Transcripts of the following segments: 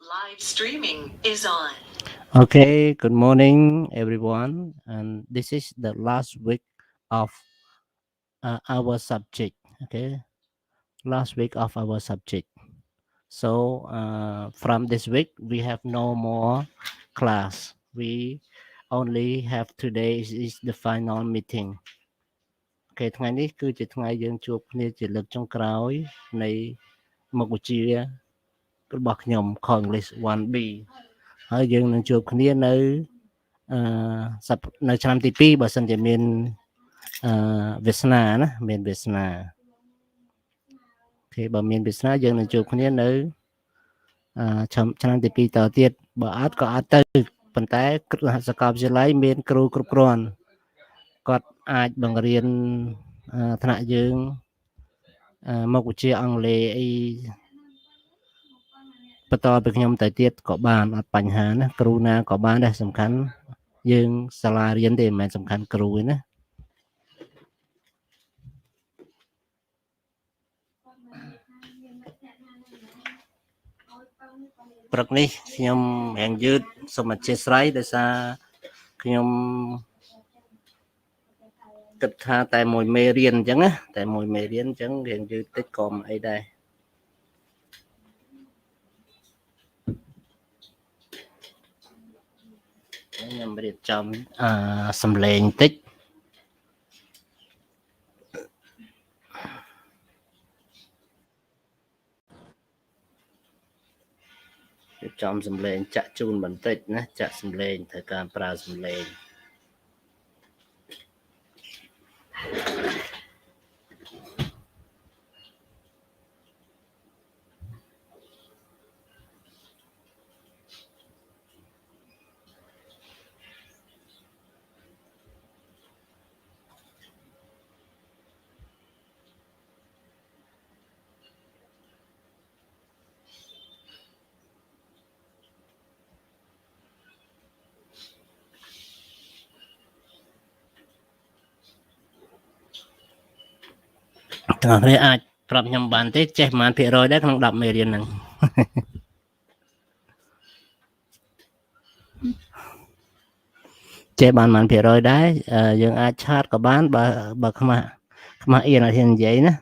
Live streaming is on. Okay, good morning, everyone. And this is the last week of our subject. Okay, last week of our subject. So from this week, we have no more class. We only have today is the final meeting. អូខេថ្ងៃនេះគឺជាថ្ងៃយើងជួបគ្នាជាលើកចុងក្រោយនៃមុខវិជ្ជារបស់ខ្ញុំ English 1B ហើយយើងនឹងជួបគ្នានៅនៅឆ្នាំទី2បើសិនជាមានវាសនាណាមានវាសនាអូខេបើមានវាសនាយើងនឹងជួបគ្នានៅឆ្នាំទី2តទៀតបើអត់ក៏អត់ទៅប៉ុន្តែសាកលវិទ្យាល័យមានគ្រូគ្រប់គ្រាន់គាត់អាចបង្រៀនថ្នាក់យើងមុខវិជ្ជាអង់គ្លេសអីបន្តពីខ្ញុំទៅទៀតក៏បានអត់បញ្ហាណាគ្រូណាក៏បានដែរសំខាន់យើងសាលារៀនទេមិនមែនសំខាន់គ្រូទេណាព្រឹកនេះខ្ញុំរៀងយឺតសូមអធិស្ឋានដោយសារខ្ញុំគិតថាតែមួយមេរៀនអញ្ចឹងណាតែមួយមេរៀនអញ្ចឹងរៀងយឺតតិចក៏មិនអីដែរខ្ញុំរៀបចំសំឡេងតិចរៀបចំសំឡេងចាក់ជូនបន្តិចណាចាក់សំឡេងត្រូវការប្រើសំឡេងទាំងនេះអាចប្រាប់ខ្ញុំបានទេចេះប្រហែលភាគរយដែរក្នុង10មេរៀនហ្នឹងចេះបានប្រហែលភាគរយដែរយើងអាចឆាតក៏បានបើខ្មាស់អៀនអត់ហ៊ាននិយាយណា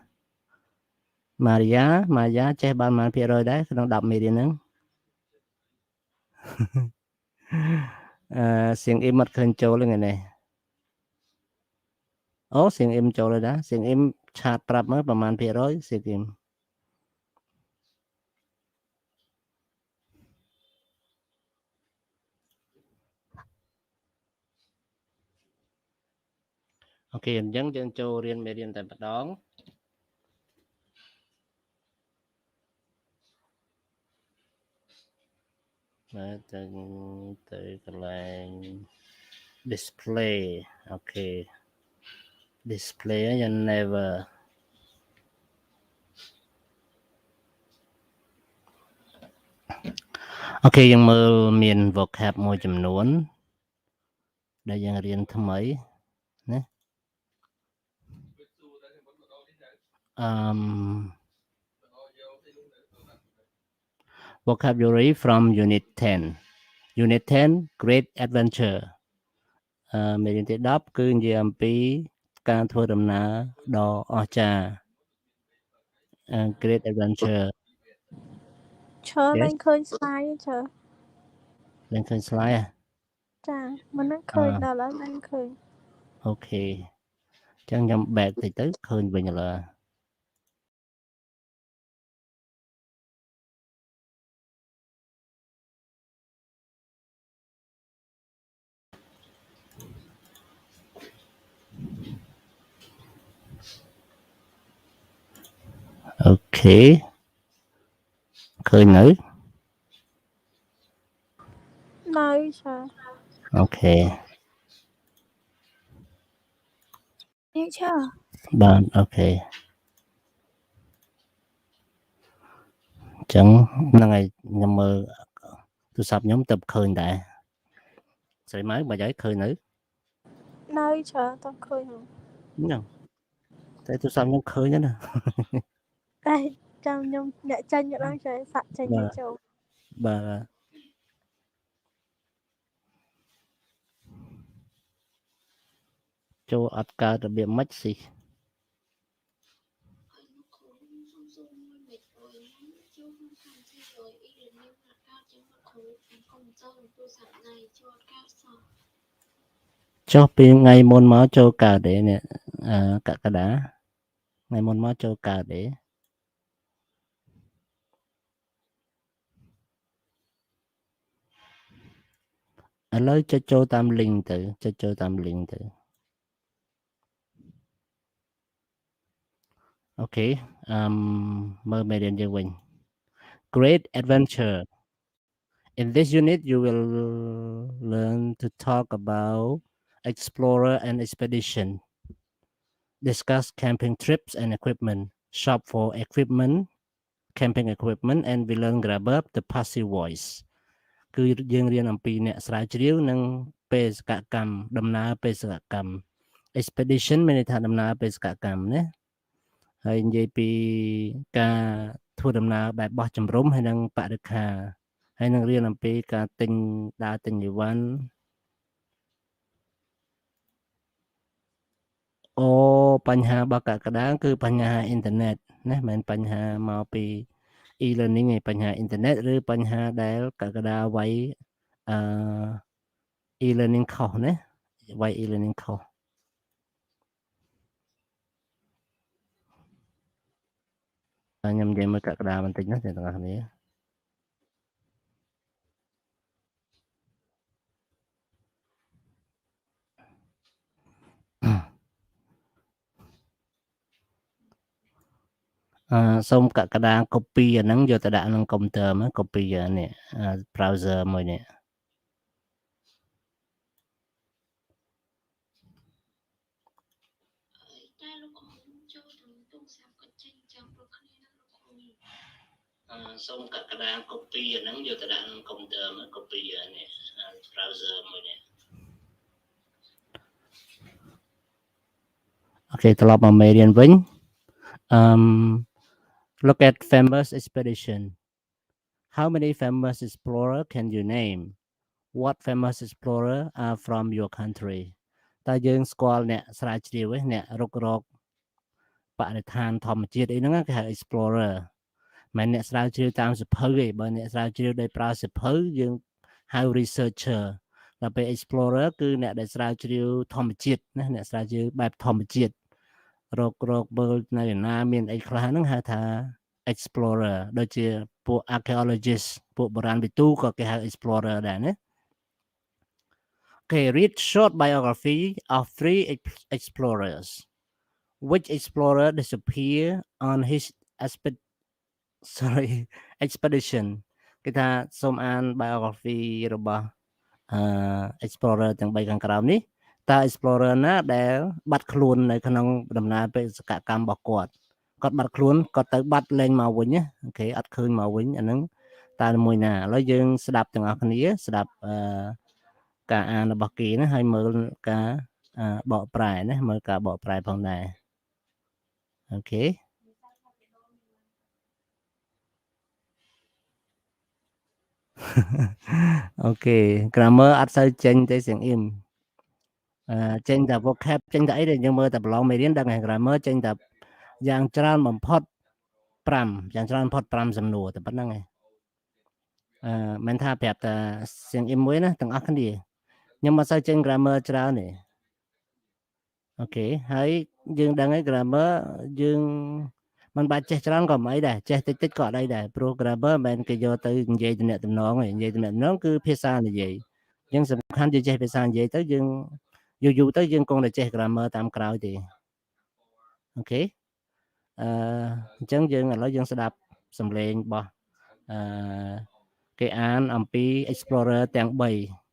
ម៉ារីយ៉ាចេះបានប្រហែលភាគរយដែរក្នុង10មេរៀនហ្នឹងសៀងអ៊ីមអត់ឃើញចូលថ្ងៃនេះអូសៀងអ៊ីមចូលហើយដែរសៀងអ៊ីមឆាតប្រាប់មើលប្រហែលភាគរយសៀងអ៊ីមអូខេអញ្ចឹងយើងចូលរៀនមេរៀនតែម្ដងទៅកន្លែង display អូខេ display យ៉ាង never អូខេយើងមើលមាន vocab មួយចំនួនដែលយើងរៀនថ្មីណាvocabulary from unit 10 unit 10 great adventure មេរៀនទី10គឺនិយាយអំពីការធ្វើដំណើរដ៏អស្ចារ្យ great adventure ឈើមិនឃើញ slide ទេឈើមិនឃើញ slide ចាមិននឹងឃើញដល់ហើយមិនឃើញអូខេអញ្ចឹងខ្ញុំ back តិចទៅឃើញវិញឥឡូវអូខេឃើញនៅឈើអូខេនេះឈើបាទអូខេអញ្ចឹងហ្នឹងហើយខ្ញុំមើលទូរស័ព្ទខ្ញុំទៅឃើញដែរស្រីម៉ៅបើយាយឃើញនៅឈើតោះឃើញហ្នឹងតែទូរស័ព្ទខ្ញុំឃើញណាតែចាំខ្ញុំអ្នកចាញ់ដល់ចេះសាក់ចេញចូល បាទចូលអត់កើតរបៀបម៉េចស៊ីចុះពីថ្ងៃមុនមកចូលកើតទេនេះកក្កដាថ្ងៃមុនមកចូលកើតទេឥឡូវចុចចូលតាម link ទៅចុចចូលតាម link ទៅអូខេមើលមេរៀនយើងវិញ Great Adventure. In this unit, you will learn to talk about explorer and expedition, discuss camping trips and equipment, shop for equipment, camping equipment, and we learn grabber the passive voice. គឺយើងរៀនអំពីអ្នកស្រាវជ្រាវនិងបេសកកម្មដំណើរបេសកកម្ម expedition មានន័យថាដំណើរបេសកកម្មណាហើយនិយាយពីការធ្វើដំណើរបែបបោះជំរំហើយនិងបរិក្ខារហើយនឹងរៀនអំពីការទិញដើរទិញអីវ៉ាន់អូបញ្ហារបស់កក្កដាគឺបញ្ហាអ៊ីនធឺណិតណាមិនមែនបញ្ហាមកពី e-learning ឯបញ្ហាអ៊ីនធឺណិតឬបញ្ហាដែលកក្កដាវាយe-learning ខុសណាវាយ e-learning ខុសខ្ញុំនិយាយមើលកក្កដាបន្តិចណាអ្នកទាំងអស់គ្នាសូមកក្កដា copy អាហ្នឹងយកទៅដាក់ក្នុងកុំព្យូទ័រមក copy នេះ browser មួយនេះសូមកក្កដា copy អាហ្នឹងយកទៅដាក់ក្នុងកុំព្យូទ័រមក copy នេះ browser មួយនេះអូខេត្រឡប់មកមេរៀនវិញlook at famous expedition. How many famous explorer can you name? What famous explorer are from your country? តើយើងស្គាល់អ្នកស្រាវជ្រាវអ្នករុករកបរិស្ថានធម្មជាតិអីហ្នឹងគេហៅ explorer មិនអ្នកស្រាវជ្រាវតាមសភៅទេបើអ្នកស្រាវជ្រាវដោយប្រើសភៅយើងហៅ researcher ដល់ពេល explorer គឺអ្នកដែលស្រាវជ្រាវធម្មជាតិណាអ្នកស្រាវជ្រាវបែបធម្មជាតិរកមើលនៅណាមានអីខ្លះហ្នឹងហៅថា explorer ដូចជាពួក archaeologist ពួកបុរាណវិទូក៏គេហៅ explorer ដែរណាOkay, read short biography of 3 explorers. Which explorer disappeared on his expedition? គេថាសូមអាន biography របស់ explorer ទាំង3ខាងក្រោមនេះតើ explorer ណាដែលបាត់ខ្លួននៅក្នុងដំណើរបេសកកម្មរបស់គាត់បាត់ខ្លួនគាត់ទៅបាត់លែងមកវិញណាអូខេអត់ឃើញមកវិញអាហ្នឹងតើមួយណាឥឡូវយើងស្ដាប់ទាំងអស់គ្នាស្ដាប់ការអានរបស់គេណាហើយមើលការបកប្រែណាមើលការបកប្រែផងដែរអូខេអូខេ grammar អត់សូវចេញទេសៀងអ៊ីមចេញតែ vocab ចេញតែអីដែលយើងមើលតែប្រឡងមេរៀនដឹងហើយ grammar ចេញតែយ៉ាងច្រើនបំផុត5យ៉ាងច្រើនបំផុត5សំណួរតែប៉ុណ្្នឹងឯងមិនថាប្រាប់តែសៀងអ៊ីមមួយណាទាំងអស់គ្នាខ្ញុំមិនសូវចេញ grammar ច្រើនទេអូខេហើយយើងដឹងហើយ grammar យើងមិនបាច់ចេះច្រើនក៏មិនអីដែរចេះតិចក៏អត់អីដែរព្រោះ grammar មិនមែនគេយកទៅនិយាយទំនាក់ទំនងទេនិយាយទំនាក់ទំនងគឺភាសានិយាយអញ្ចឹងសំខាន់យើងចេះភាសានិយាយទៅយើងយូរទៅយើងគង់តែចេះ grammar តាមក្រោយទេអូខេអញ្ចឹងយើងឥឡូវយើងស្ដាប់សំឡេងរបស់គេអានអំពី explorer ទាំង3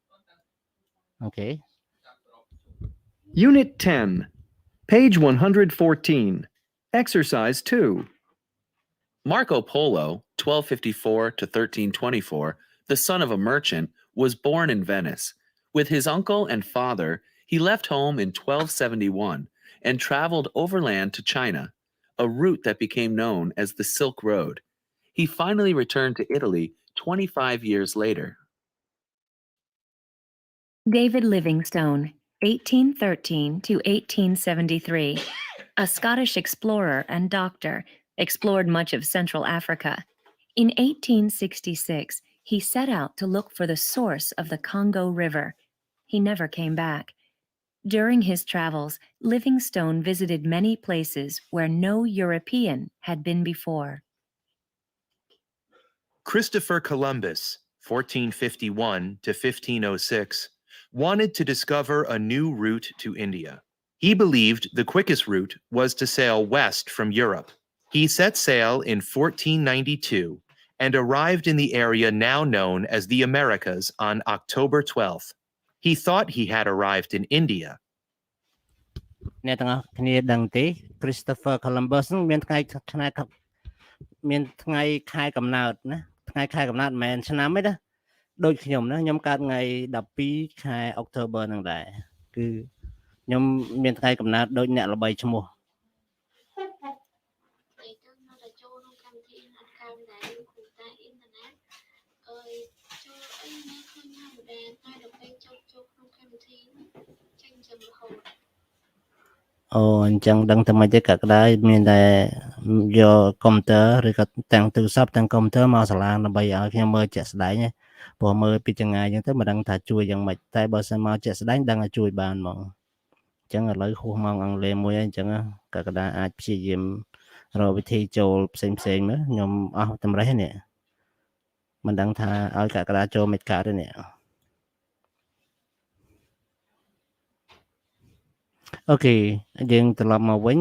Okay. Unit 10, page 114, exercise 2. Marco Polo, 1254 to 1324, the son of a merchant, was born in Venice. With his uncle and father, he left home in 1271 and traveled overland to China, a route that became known as the Silk Road. He finally returned to Italy 25 years later. David Livingstone, 1813 to 1873, a Scottish explorer and doctor, explored much of Central Africa. In 1866, he set out to look for the source of the Congo River. He never came back. During his travels, Livingstone visited many places where no European had been before. Christopher Columbus, 1451 to 1506, wanted to discover a new route to India. He believed the quickest route was to sail west from Europe. He set sail in 1492 and arrived in the area now known as the Americas on October 12th. He thought he had arrived in India. អ្នកទាំងអស់គ្នាដឹងទេ Christopher Columbus នឹងមានថ្ងៃខែកំណើតណាថ្ងៃខែកំណើតមិនមែនឆ្នាំទេណាដូចខ្ញុំណាខ្ញុំកើតថ្ងៃ12ខែ October ហ្នឹងដែរគឺខ្ញុំមានថ្ងៃកំណើតដូចអ្នកល្បីឈ្មោះ អូអញ្ចឹងដឹងតែមិនទេកក្កដាមានតែយកកុំព្យូទ័រឬក៏ទាំងទូរស័ព្ទទាំងកុំព្យូទ័រមកសាលាដើម្បីឲ្យខ្ញុំមើលជាក់ស្ដែងព្រោះមើលពីចម្ងាយអញ្ចឹងទៅមិនដឹងថាជួយយ៉ាងម៉េចតែបើសិនមកជាក់ស្ដែងដឹងថាជួយបានហ្មងអញ្ចឹងឥឡូវហួសម៉ោងអង់គ្លេសមួយហើយអញ្ចឹងកក្កដាអាចព្យាយាមរកវិធីចូលផ្សេងមើលខ្ញុំអស់តម្រេះនេះមិនដឹងថាឲ្យកក្កដាចូលមិនកើតទេនេះ អូខេយើងត្រឡប់មកវិញ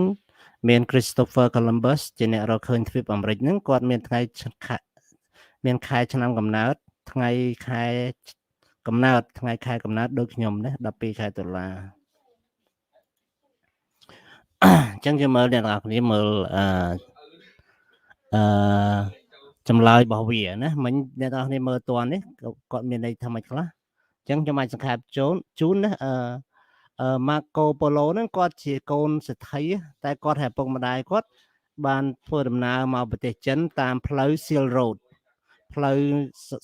មាន Christopher Columbus ជាអ្នករកឃើញទ្វីបអាមេរិកហ្នឹងគាត់មានថ្ងៃមានខែឆ្នាំកំណើតថ្ងៃខែកំណើតដូចខ្ញុំណា12ខែតុលាអញ្ចឹងយើងមើលអ្នកនរគ្នាមើលចម្លើយរបស់វាណាមិញអ្នកនរគ្នាមើលតន់នេះគាត់មានន័យថាម៉េចខ្លះអញ្ចឹងខ្ញុំអាចសង្ខេបជូនណាMarco Polo ហ្នឹងគាត់ជាកូនសេដ្ឋីតែគាត់ហើយឪពុកម្ដាយគាត់បានធ្វើដំណើរមកប្រទេសចិនតាមផ្លូវ Silk Road ផ្លូវ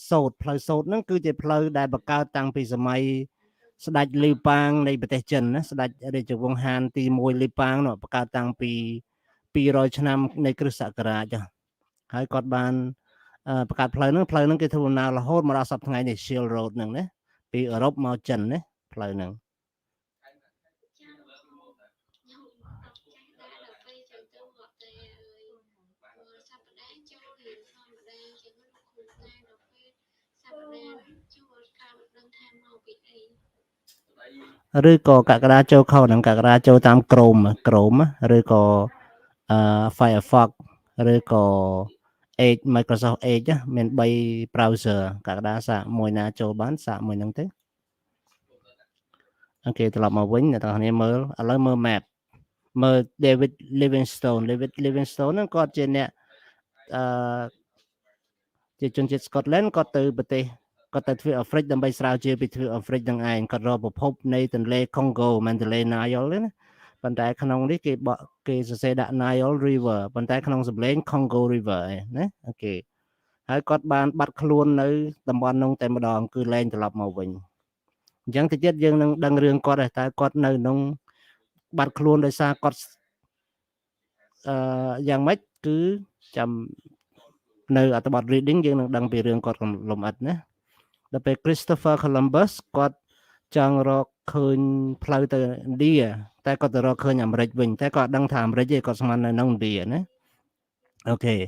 សូត្រហ្នឹងគឺជាផ្លូវដែលបង្កើតតាំងពីសម័យស្ដេចលីប៉ាងនៃប្រទេសចិនណាស្ដេចរាជវង្សហានទី1លីប៉ាងនោះបង្កើតតាំងពី200ឆ្នាំនៃគ្រិស្តសករាជហើយគាត់បានបង្កើតផ្លូវហ្នឹងគេធ្វើដំណើររហូតមកដល់សប្តាហ៍ថ្ងៃនេះ Silk Road ហ្នឹងណាពីអឺរ៉ុបមកចិនណាផ្លូវហ្នឹង ឬក៏កក្កដាចូលខុសនឹងកក្កដាចូលតាម Chrome ឬក៏Firefox ឬក៏ Edge Microsoft Edge មាន 3 browser កក្កដាសាកមួយណាចូលបានសាកមួយហ្នឹងទៅអូខេត្រឡប់មកវិញអ្នកទាំងគ្នាមើលឥឡូវមើល map មើល David Livingstone ហ្នឹងគាត់ជាអ្នកជាជនជាតិ Scotland គាត់ទៅប្រទេសគាត់ទៅទ្វីបអាហ្វ្រិកដើម្បីស្រាវជ្រាវពីទ្វីបអាហ្វ្រិកនឹងឯងគាត់រកប្រភពនៃទន្លេ Congo មិនទន្លេ Nile ទេណាប៉ុន្តែក្នុងនេះគេសរសេរដាក់ Nile River ប៉ុន្តែក្នុងសំឡេង Congo River ណាអូខេហើយគាត់បានបាត់ខ្លួននៅតំបន់នោះតែម្ដងគឺលែងត្រឡប់មកវិញអញ្ចឹងតិចទៀតយើងនឹងដឹងរឿងគាត់តែគាត់នៅក្នុងបាត់ខ្លួនដោយសារគាត់យ៉ាងម៉េចគឺចាំនៅអត្ថបទ reading យើងនឹងដឹងពីរឿងគាត់លំអិតណាដល់ពេល Christopher Columbus គាត់ចង់រកឃើញផ្លូវទៅឥណ្ឌាតែគាត់ទៅរកឃើញអាមេរិកវិញតែគាត់អត់ដឹងថាអាមេរិកទេគាត់ស្មាននៅក្នុងឥណ្ឌាណាអូខេឥ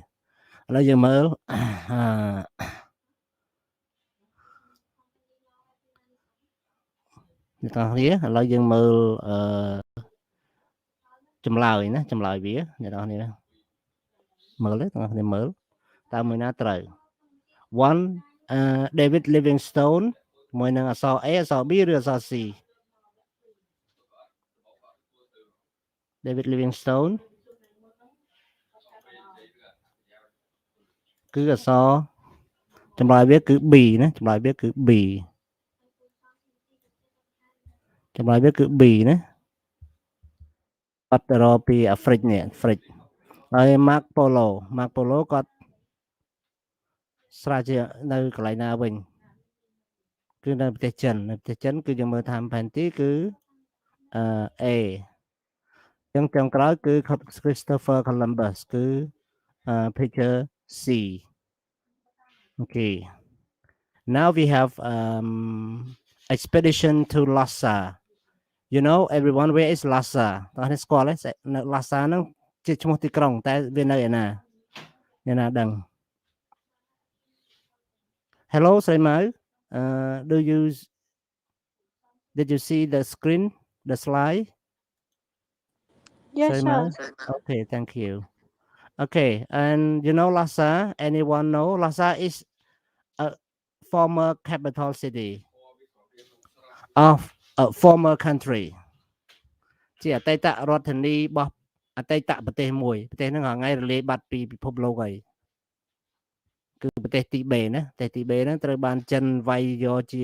ឡូវយើងមើលអ្នកទាំងគ្នាឥឡូវយើងមើលចម្លើយណាចម្លើយវាអ្នកទាំងគ្នាមើលទេទាំងគ្នាមើលតើមួយណាត្រូវ one David Livingstone មួយនឹងអក្សរ A អក្សរ B ឬអក្សរ C David Livingstone គឺអក្សរចម្លើយវាគឺ B ណាចម្លើយវាគឺ B ចម្លើយវាគឺ B ណាគាត់ទៅរកពីអាហ្វ្រិកនេះអាហ្វ្រិកហើយ Mark Polo គាត់ ស្រាវជ្រាវនៅកន្លែងណាវិញគឺនៅប្រទេសចិនគឺយើងមើលតាមផែនទីគឺA ចឹងចុងក្រោយគឺ Christopher Columbus គឺpicture C. Okay. Now we have expedition to Lhasa. You know everyone where is Lhasa? តោះនេះស្គាល់ទេនៅ Lhasa ហ្នឹងជាឈ្មោះទីក្រុងតែវានៅឯណាអ្នកណាដឹង Hello ស្រីម៉ៅ did you see the screen the slide Yes, Sorry, sir. Okay, thank you. Okay, and you know Lhasa? Anyone know? Lhasa is a former capital city of a former country. ជាអតីតរដ្ឋធានីរបស់អតីតប្រទេសមួយប្រទេសហ្នឹងថ្ងៃរលាយបាត់ពីពិភពលោកហើយគឺប្រទេសទីបេណាប្រទេសទីបេហ្នឹងត្រូវបានចិនវាយយកជា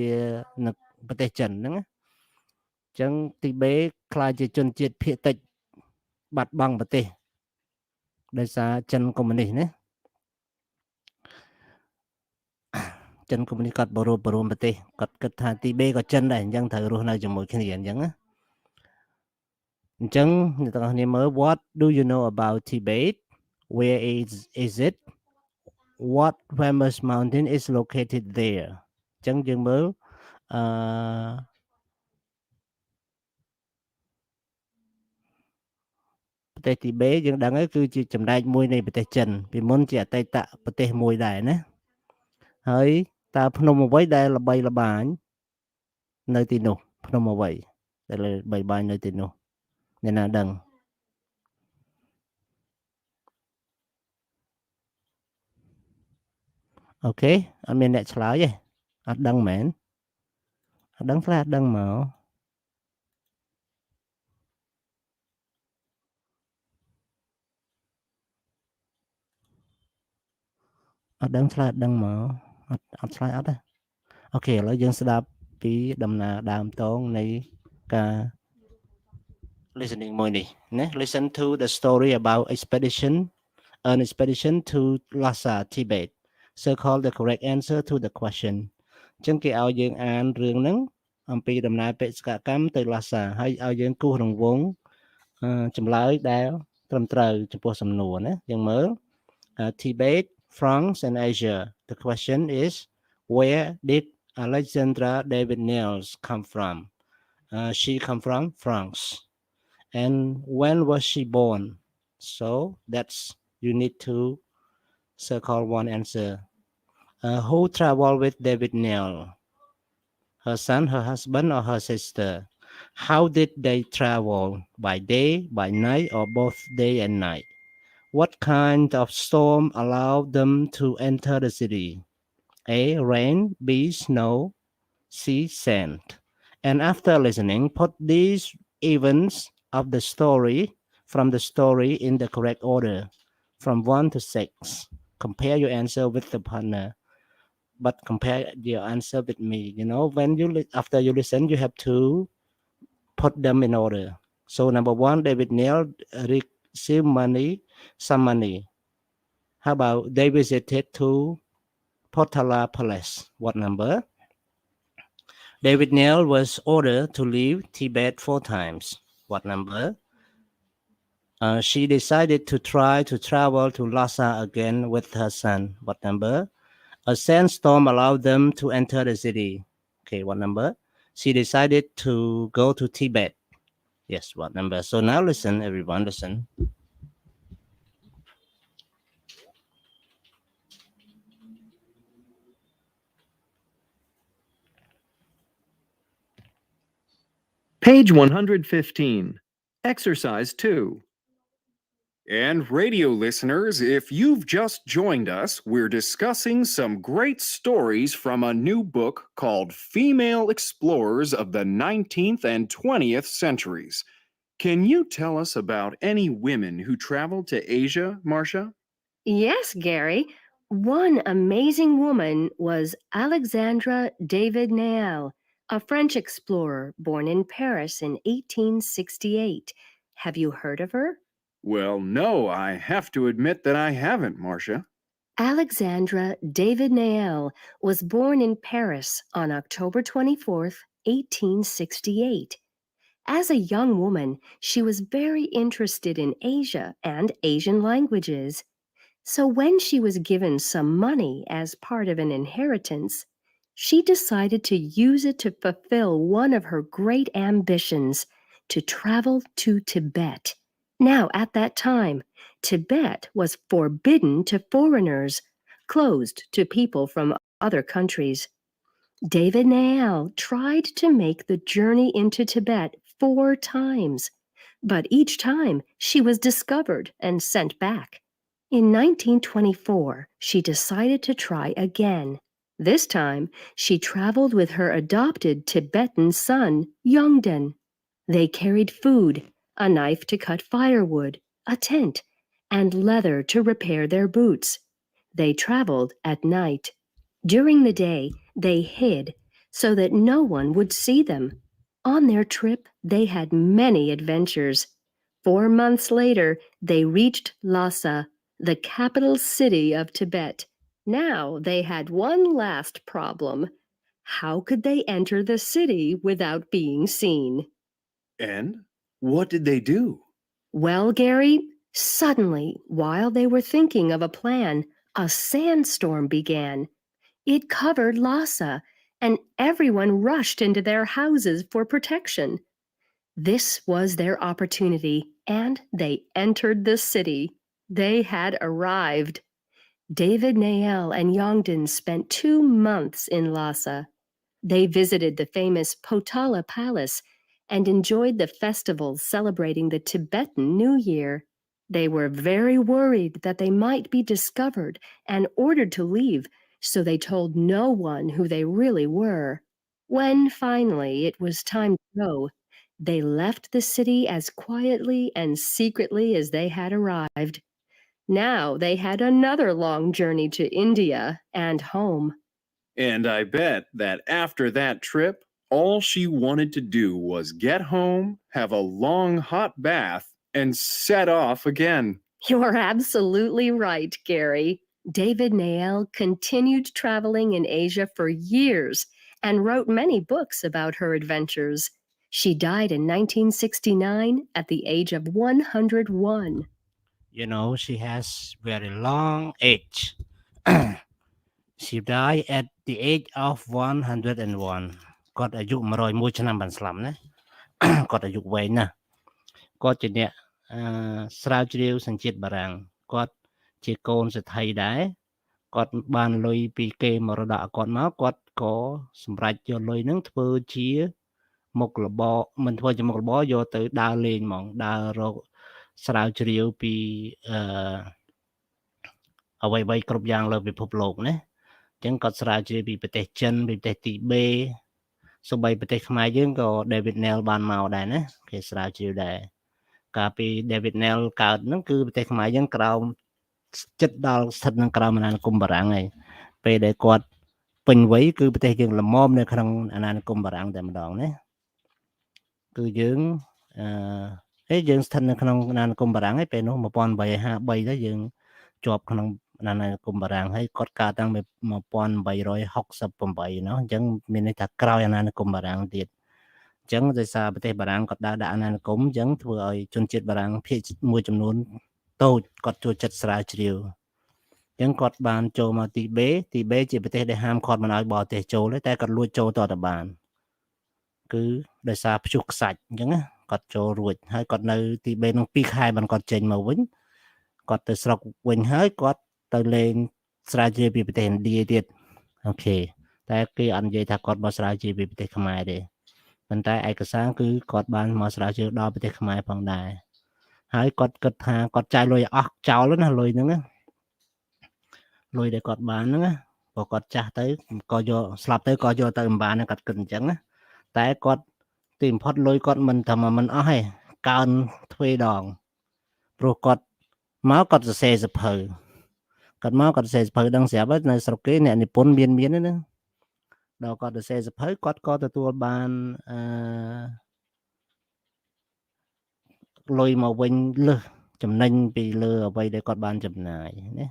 ប្រទេសចិនហ្នឹងអញ្ចឹងទីបេខ្លាចជាជនជាតិភាគតិចបាត់បង់ប្រទេសដោយសារចិនកុម្មុយនីសណាចិនកុម្មុយនីសគាត់បរួបរួមប្រទេសគាត់គិតថាទីបេក៏ចិនដែរអញ្ចឹងត្រូវរស់នៅជាមួយគ្នាអញ្ចឹងណាអញ្ចឹងអ្នកទាំងអស់គ្នាមើល What do you know about Tibet Where is it What famous mountain is located there អញ្ចឹងយើងមើលប្រទេសទីបេយើងដឹងហើយគឺជាចំណែកមួយនៃប្រទេសចិនពីមុនជាអតីតប្រទេសមួយដែរណាហើយតើភ្នំអ្វីដែលល្បីល្បាញនៅទីនោះភ្នំអ្វីដែលល្បីល្បាញនៅទីនោះអ្នកណាដឹងអូខេអត់មានអ្នកឆ្លើយទេអត់ដឹងមែនអត់ដឹងខ្លះអត់ដឹងមកអត់ដឹងឆ្លើយអត់ដឹងមកអត់ឆ្លើយអត់ទេអូខេឥឡូវយើងស្ដាប់ពីដំណើរដើមតងនៃការ listening មួយនេះណា Listen to the story about an expedition to Lhasa Tibet circle the correct answer to the question អញ្ចឹងគេឲ្យយើងអានរឿងហ្នឹងអំពីដំណើរបេសកកម្មទៅ Lhasa ហើយឲ្យយើងគូសរង្វង់ចម្លើយដែលត្រឹមត្រូវចំពោះសំណួរណាយើងមើល Tibet France and Asia the question is where did Alexandra David Niels come from she come from France and when was she born so that's you need to circle one answer who traveled with David Neal her son her husband or her sister how did they travel by day by night or both day and night what kind of storm allowed them to enter the city A rain B snow C sand and after listening put these events of the story from the story in the correct order from 1 to 6 compare your answer with the partner but compare your answer with me you know when you after you listen you have to put them in order so number 1 David Neal received some money how about they visited to Potala Palace what number David Neal was ordered to leave Tibet 4 times what number she decided to try to travel to Lhasa again with her son what number a sandstorm allowed them to enter the city okay what number she decided to go to Tibet yes what number so now listen everyone listen Page 115. Exercise 2. And radio listeners, if you've just joined us, we're discussing some great stories from a new book called Female Explorers of the 19th and 20th Centuries. Can you tell us about any women who traveled to Asia, Marcia? Yes, Gary. One amazing woman was Alexandra David Niel, a French explorer born in Paris in 1868. Have you heard of her? Well, no, I have to admit that I haven't, Marcia. Alexandra David Nael was born in Paris on October 24th, 1868. As a young woman, she was very interested in Asia and Asian languages. So when she was given some money as part of an inheritance, she decided to use it to fulfill one of her great ambitions, to travel to Tibet. Now, at that time, Tibet was forbidden to foreigners, closed to people from other countries. David Nael tried to make the journey into Tibet 4 times, but each time she was discovered and sent back. In 1924, she decided to try again. This time, she traveled with her adopted Tibetan son, Yongden. They carried food, a knife to cut firewood, a tent, and leather to repair their boots. They traveled at night. During the day, they hid so that no one would see them. On their trip, they had many adventures. 4 months later, they reached Lhasa, the capital city of Tibet. Now they had one last problem. How could they enter the city without being seen? And what did they do? Well, Gary, suddenly, while they were thinking of a plan, a sandstorm began. It covered Lhasa, and everyone rushed into their houses for protection. This was their opportunity, and they entered the city. They had arrived. David Nael and Yongden spent 2 months in Lhasa. They visited the famous Potala Palace and enjoyed the festivals celebrating the Tibetan New Year. They were very worried that they might be discovered and ordered to leave, so they told no one who they really were. When finally it was time to go, they left the city as quietly and secretly as they had arrived. Now they had another long journey to India and home. And I bet that after that trip, all she wanted to do was get home, have a long hot bath, and set off again. You're absolutely right, Gary. David Nael continued traveling in Asia for years and wrote many books about her adventures. She died in 1969 at the age of 101. You know, she has very long age. She died at the age of 101. គាត់អាយុ101ឆ្នាំបានស្លាប់ណា គាត់អាយុវែងណាស់គាត់ជាអ្នកស្រាវជ្រាវសញ្ជាតិបារាំងគាត់ជាកូនសេដ្ឋីដែរគាត់បានលុយពីគេមរតកគាត់មកគាត់ក៏សម្រេចយកលុយហ្នឹងធ្វើជាមុខរបរមិនធ្វើជាមុខរបរយកទៅដើរលេងហ្មងដើររកស្រាវជ្រាវពីអ្វីៗគ្រប់យ៉ាងលើពិភពលោកណាអញ្ចឹងគាត់ស្រាវជ្រាវពីប្រទេសចិនពីប្រទេសទីបេសូម្បីប្រទេសខ្មែរយើងក៏ David Nael បានមកដែរណាគេស្រាវជ្រាវដែរកាលពី David Nael កើតហ្នឹងគឺប្រទេសខ្មែរយើងក្រោមចិត្តដល់ស្ថិតនឹងក្រោមអាណានិគមបារាំងហើយពេលដែលគាត់ពេញវ័យគឺប្រទេសយើងល្មមនៅក្នុងអាណានិគមបារាំងតែម្ដងណាគឺយើងយើងស្ថិតនៅក្នុងអាណានិគមបារាំងហើយពេលនោះ1853ទៅយើងជាប់ក្នុងអាណានិគមបារាំងហើយគាត់កើតតាំងពី1868អញ្ចឹងមានន័យថាក្រោយអាណានិគមបារាំងទៀតអញ្ចឹងដោយសារប្រទេសបារាំងគាត់ដាក់អាណានិគមអញ្ចឹងធ្វើឲ្យជនជាតិបារាំងភាគមួយចំនួនតូចគាត់ចូលចិត្តស្រាវជ្រាវអញ្ចឹងគាត់បានចូលមកទីបេជាប្រទេសដែលហាមឃាត់មិនឲ្យបរទេសចូលទេតែគាត់លួចចូលតទៅបានគឺដោយសារព្យុះខ្សាច់អញ្ចឹងណាគាត់ចូលរួចហើយគាត់នៅទីបេនឹង2ខែបានគាត់ចេញមកវិញគាត់ទៅស្រុកវិញហើយគាត់ទៅលេងស្រាវជ្រាវពីប្រទេសឥណ្ឌាទៀតអូខេតែគេអត់និយាយថាគាត់មកស្រាវជ្រាវពីប្រទេសខ្មែរទេប៉ុន្តែឯកសារគឺគាត់បានមកស្រាវជ្រាវដល់ប្រទេសខ្មែរផងដែរហើយគាត់គិតថាគាត់ចាយលុយអស់ចោលណាលុយហ្នឹងលុយដែលគាត់បានហ្នឹងព្រោះគាត់ចាស់ទៅក៏យកស្លាប់ទៅក៏យកទៅមិនបានគាត់គិតអញ្ចឹងណាតែគាត់ទីបំផុតលុយគាត់មិនថាមិនអស់ទេកើនទ្វេដងព្រោះគាត់មកគាត់សរសេរសភៅគាត់មកគាត់សរសេរសភៅដឹងស្រាប់ហើយនៅស្រុកគេអ្នកនិពន្ធមានណាដល់គាត់សរសេរសភៅគាត់ក៏ទទួលបានលុយមកវិញលើសចំណេញពីលើអ្វីដែលគាត់បានចំណាយណា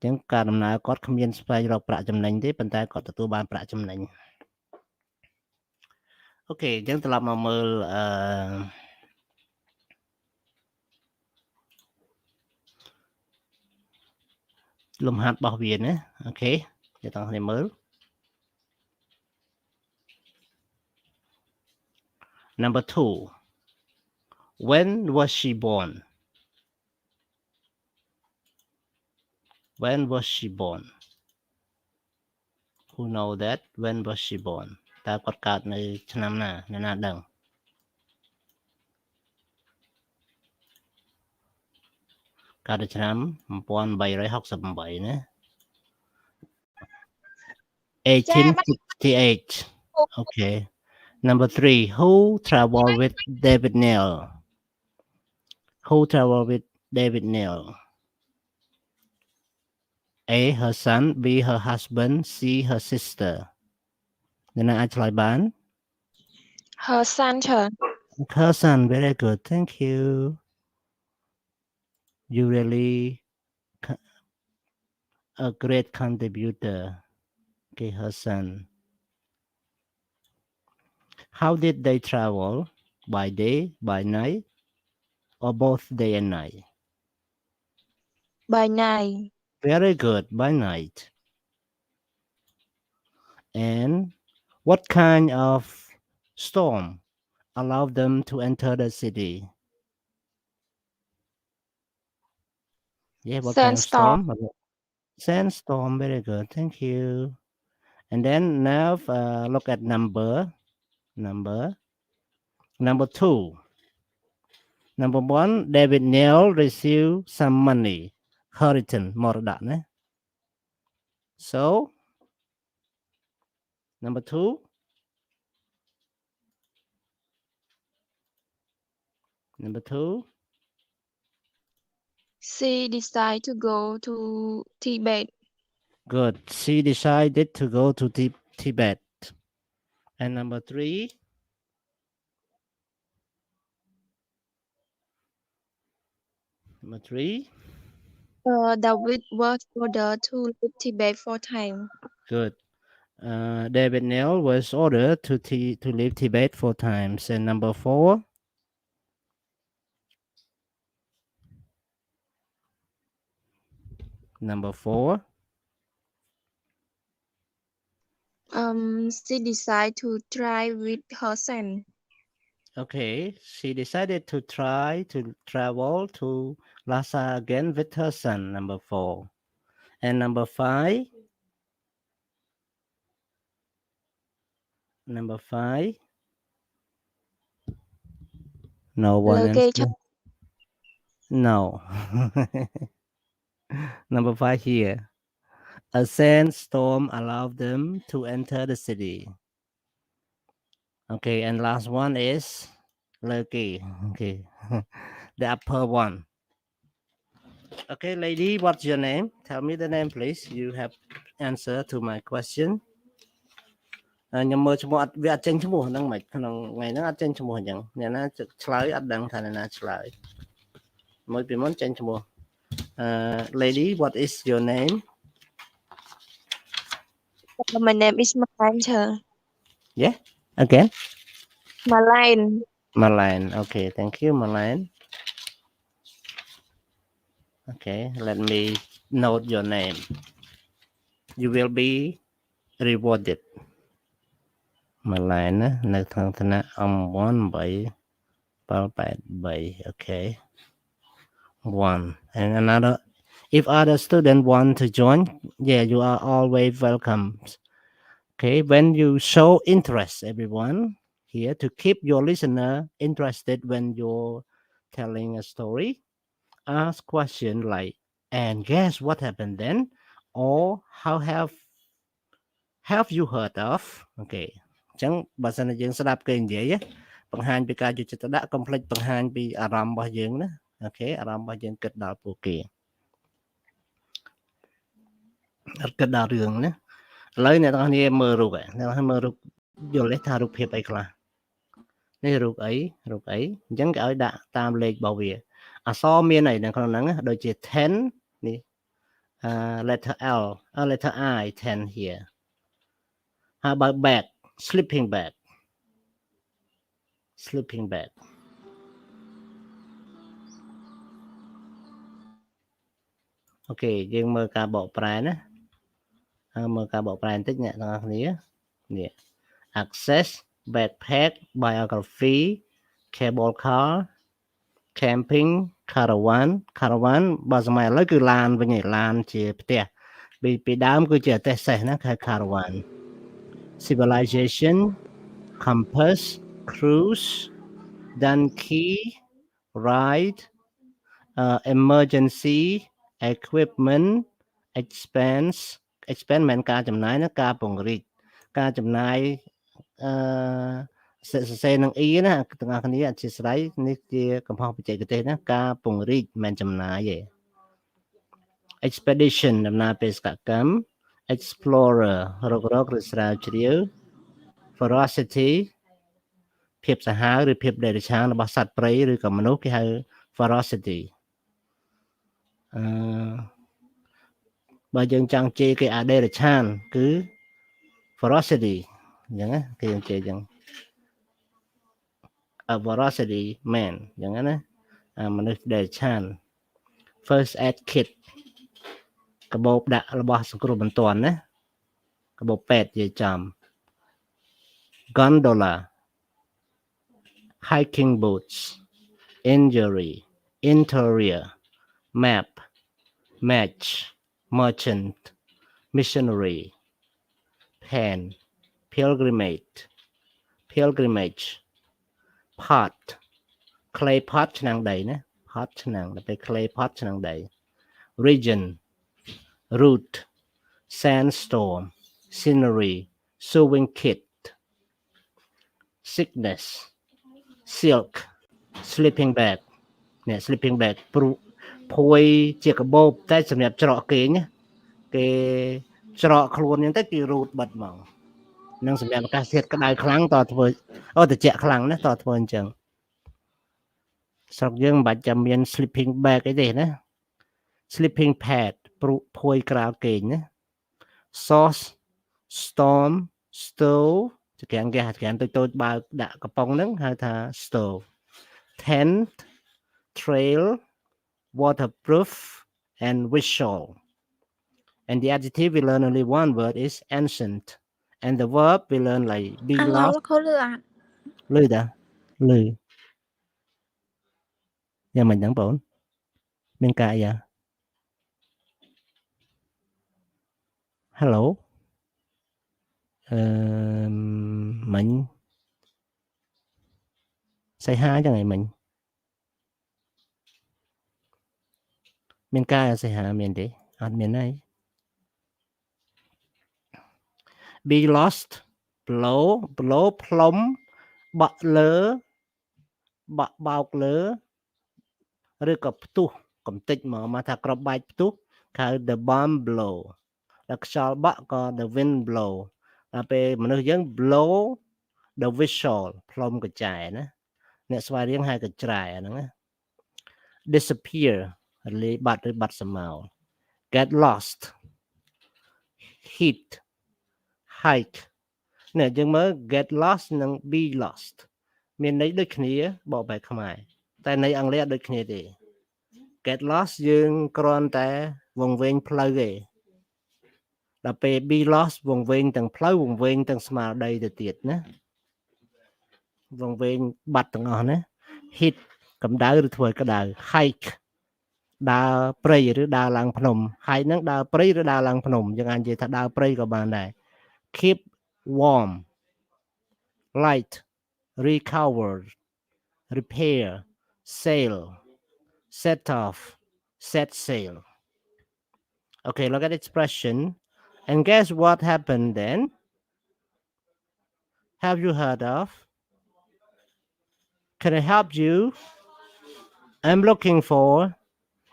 ចឹងការដំណើរគាត់គ្មានស្វែងរកប្រាក់ចំណេញទេប៉ុន្តែគាត់ទទួលបានប្រាក់ចំណេញអូខេចឹងត្រឡប់មកមើលលំហាត់របស់វាណាអូខេអ្នកទាំងគ្នាមើល Number 2 When was she born When was she born Who know that When was she born តើគាត់កើតនៅឆ្នាំណាអ្នកណាដឹងកើតនៅឆ្នាំ1868ណា 1868 Okay Number 3 Who traveled with David Neal Who traveled with David Neal A her son B her husband C her sister អ្នកណាអាចឆ្លើយបាន Her son ច្រើន Her son very good thank you You really a great contributor Okay her son How did they travel by day by night or both day and night by night Very good by night And what kind of storm allowed them to enter the city? Yeah, what kind of storm? Sandstorm, very good. Thank you. And then now look at number 2. Number 1, David Neal received some money. Hurricane, មរតកណា So, number 2. Number 2. she decided to go to Tibet Good. She decided to go to Tibet. And number 3. Number 3. David was ordered to leave Tibet for time Good. David Neal was ordered to leave Tibet 4 times. And number 4. Number 4. she decided to try with her son Okay, she decided to try to travel to Lhasa again with her son, number 4. And number 5. Number 5. No one answer. No. Number 5 here. A sandstorm allowed them to enter the city. Okay, and last one is Loki. Okay, the upper one. Okay, lady, what's your name? Tell me the name, please. You have answer to my question. ខ្ញុំមើលឈ្មោះអត់វាអត់ចេញឈ្មោះហ្នឹងមិនក្នុងថ្ងៃហ្នឹងអត់ចេញឈ្មោះអញ្ចឹងអ្នកណាឆ្លើយអត់ដឹងថាអ្នកណាឆ្លើយមួយពីមុនចេញឈ្មោះlady what is your name My name is Marlene Yeah again Marlene Okay thank you Marlene Okay let me note your name You will be rewarded Marlene ណានៅក្នុងឋានៈអំ1883 Okay 1 and another if other student want to join yeah you are always welcome okay when you show interest everyone here to keep your listener interested when you're telling a story ask question like and guess what happened then or how have you heard of okay អញ្ចឹងបើសិនជាយើងស្ដាប់គេនិយាយបង្ហាញពីការយកចិត្តទុកដាក់កុំភ្លេចបង្ហាញពីអារម្មណ៍របស់យើងណាអូខេអារម្មណ៍របស់យើងគិតដល់ពួកគេអត់គិតដល់រឿងណាឥឡូវអ្នកទាំងគ្នាមើលរូបអ្នកទាំងគ្នាមើលរូបយល់ទេថារូបភាពអីខ្លះនេះរូបអីអញ្ចឹងគេឲ្យដាក់តាមលេខរបស់វាអក្សរមានអីនៅក្នុងហ្នឹងដូចជា10នេះ letter L, letter I, 10 here. How about bag? Sleeping bag. Sleeping bag. Okay, យើងមើលការបកប្រែណាមើលការបកប្រែបន្តិចអ្នកទាំងអស់គ្នានេះ access backpack biography cable car camping caravan បើសម័យឥឡូវគឺឡានវិញឯងឡានជាផ្ទះពីដើមគឺជាអទេសសេះណាគេ caravan civilization compass cruise donkey ride emergency equipment expense មិនការចំណាយណាការពង្រីកការចំណាយសរសេរនឹង E ណាទាំងអស់គ្នាអធិស្ឋាននេះជាកំហុសបច្ចេកទេសណាការពង្រីកមិនចំណាយទេ expedition ដំណើរបេសកកម្ម explorer រករកឬស្រាវជ្រាវ ferocity ភាពសាហាវឬភាពដេរឆានរបស់សត្វព្រៃឬក៏មនុស្សគេហៅ ferocity បើយើងចង់ជេរគេអាដេរឆានគឺ ferocity អញ្ចឹងណាគេយើងជេរអញ្ចឹង a ferocity man អញ្ចឹងណាមនុស្សដេរឆាន first aid kit កាបូបដាក់របស់សង្គ្រោះបន្ទាន់ណាកាបូបពេទ្យនិយាយចំ gondola hiking boots injury interior map match merchant missionary pen pilgrimage pot clay pot ឆ្នាំងដីណា pot ឆ្នាំងដល់ពេល clay pot ឆ្នាំងដី region route sandstorm scenery sewing kit sickness silk sleeping bag នេះ sleeping bag ភួយជាកាបូបតែសម្រាប់ច្រកគេងគេច្រកខ្លួនហ្នឹងទៅគេរូតបិទមកនឹងសម្រាប់អាកាសធាតុក្តៅខ្លាំងតធ្វើត្រជាក់ខ្លាំងណាតធ្វើអញ្ចឹងស្រុកយើងមិនបាច់ចាំមាន sleeping bag អីទេណា sleeping pad ភួយក្រៅគេងណា sauce storm stove ចក្រាំងហ្គាសចក្រាំងតូចបើដាក់កំប៉ុងហ្នឹងហៅថា stove tent trail waterproof and visual and the adjective we learn only one word is ancient and the verb we learn like be lost លឺតាលឺយ៉ាងមិនដឹងបងមានការអីHello មិញ say hi ចឹងឯងមិញមានការ say hi មានទេអត់មានទេ be lost blow ផ្លុំបាក់លើបាក់បោកលើឬក៏ផ្ទុះកំតិចមកថាក្របបែកផ្ទុះហៅ the bomb blow ដល់ខ្យល់បក់ក៏ the wind blow ដល់ពេលមនុស្សយើង blow the whistle ផ្លុំកញ្ចែណាអ្នកស្វាយរៀងហៅកញ្ច្រែហ្នឹងណា disappear លេបាត់ឬបាត់សម្មោ get lost hit hike នេះយើងមើល get lost និង be lost មានន័យដូចគ្នាបកបែបខ្មែរតែន័យអង់គ្លេសអត់ដូចគ្នាទេ get lost យើងគ្រាន់តែវង្វេងផ្លូវទេដល់ពេល be lost វង្វេងទាំងផ្លូវវង្វេងទាំងស្មារតីទៅទៀតណាវង្វេងបាត់ទាំងអស់ណា hit កម្ដៅឬធ្វើក្ដៅ hike ដើរព្រៃឬដើរឡើងភ្នំ hike ហ្នឹងដើរព្រៃឬដើរឡើងភ្នំយើងអាចនិយាយថាដើរព្រៃក៏បានដែរ keep warm light recover repair sail set off set sail okay look at expression and guess what happened then have you heard of can I help you I'm looking for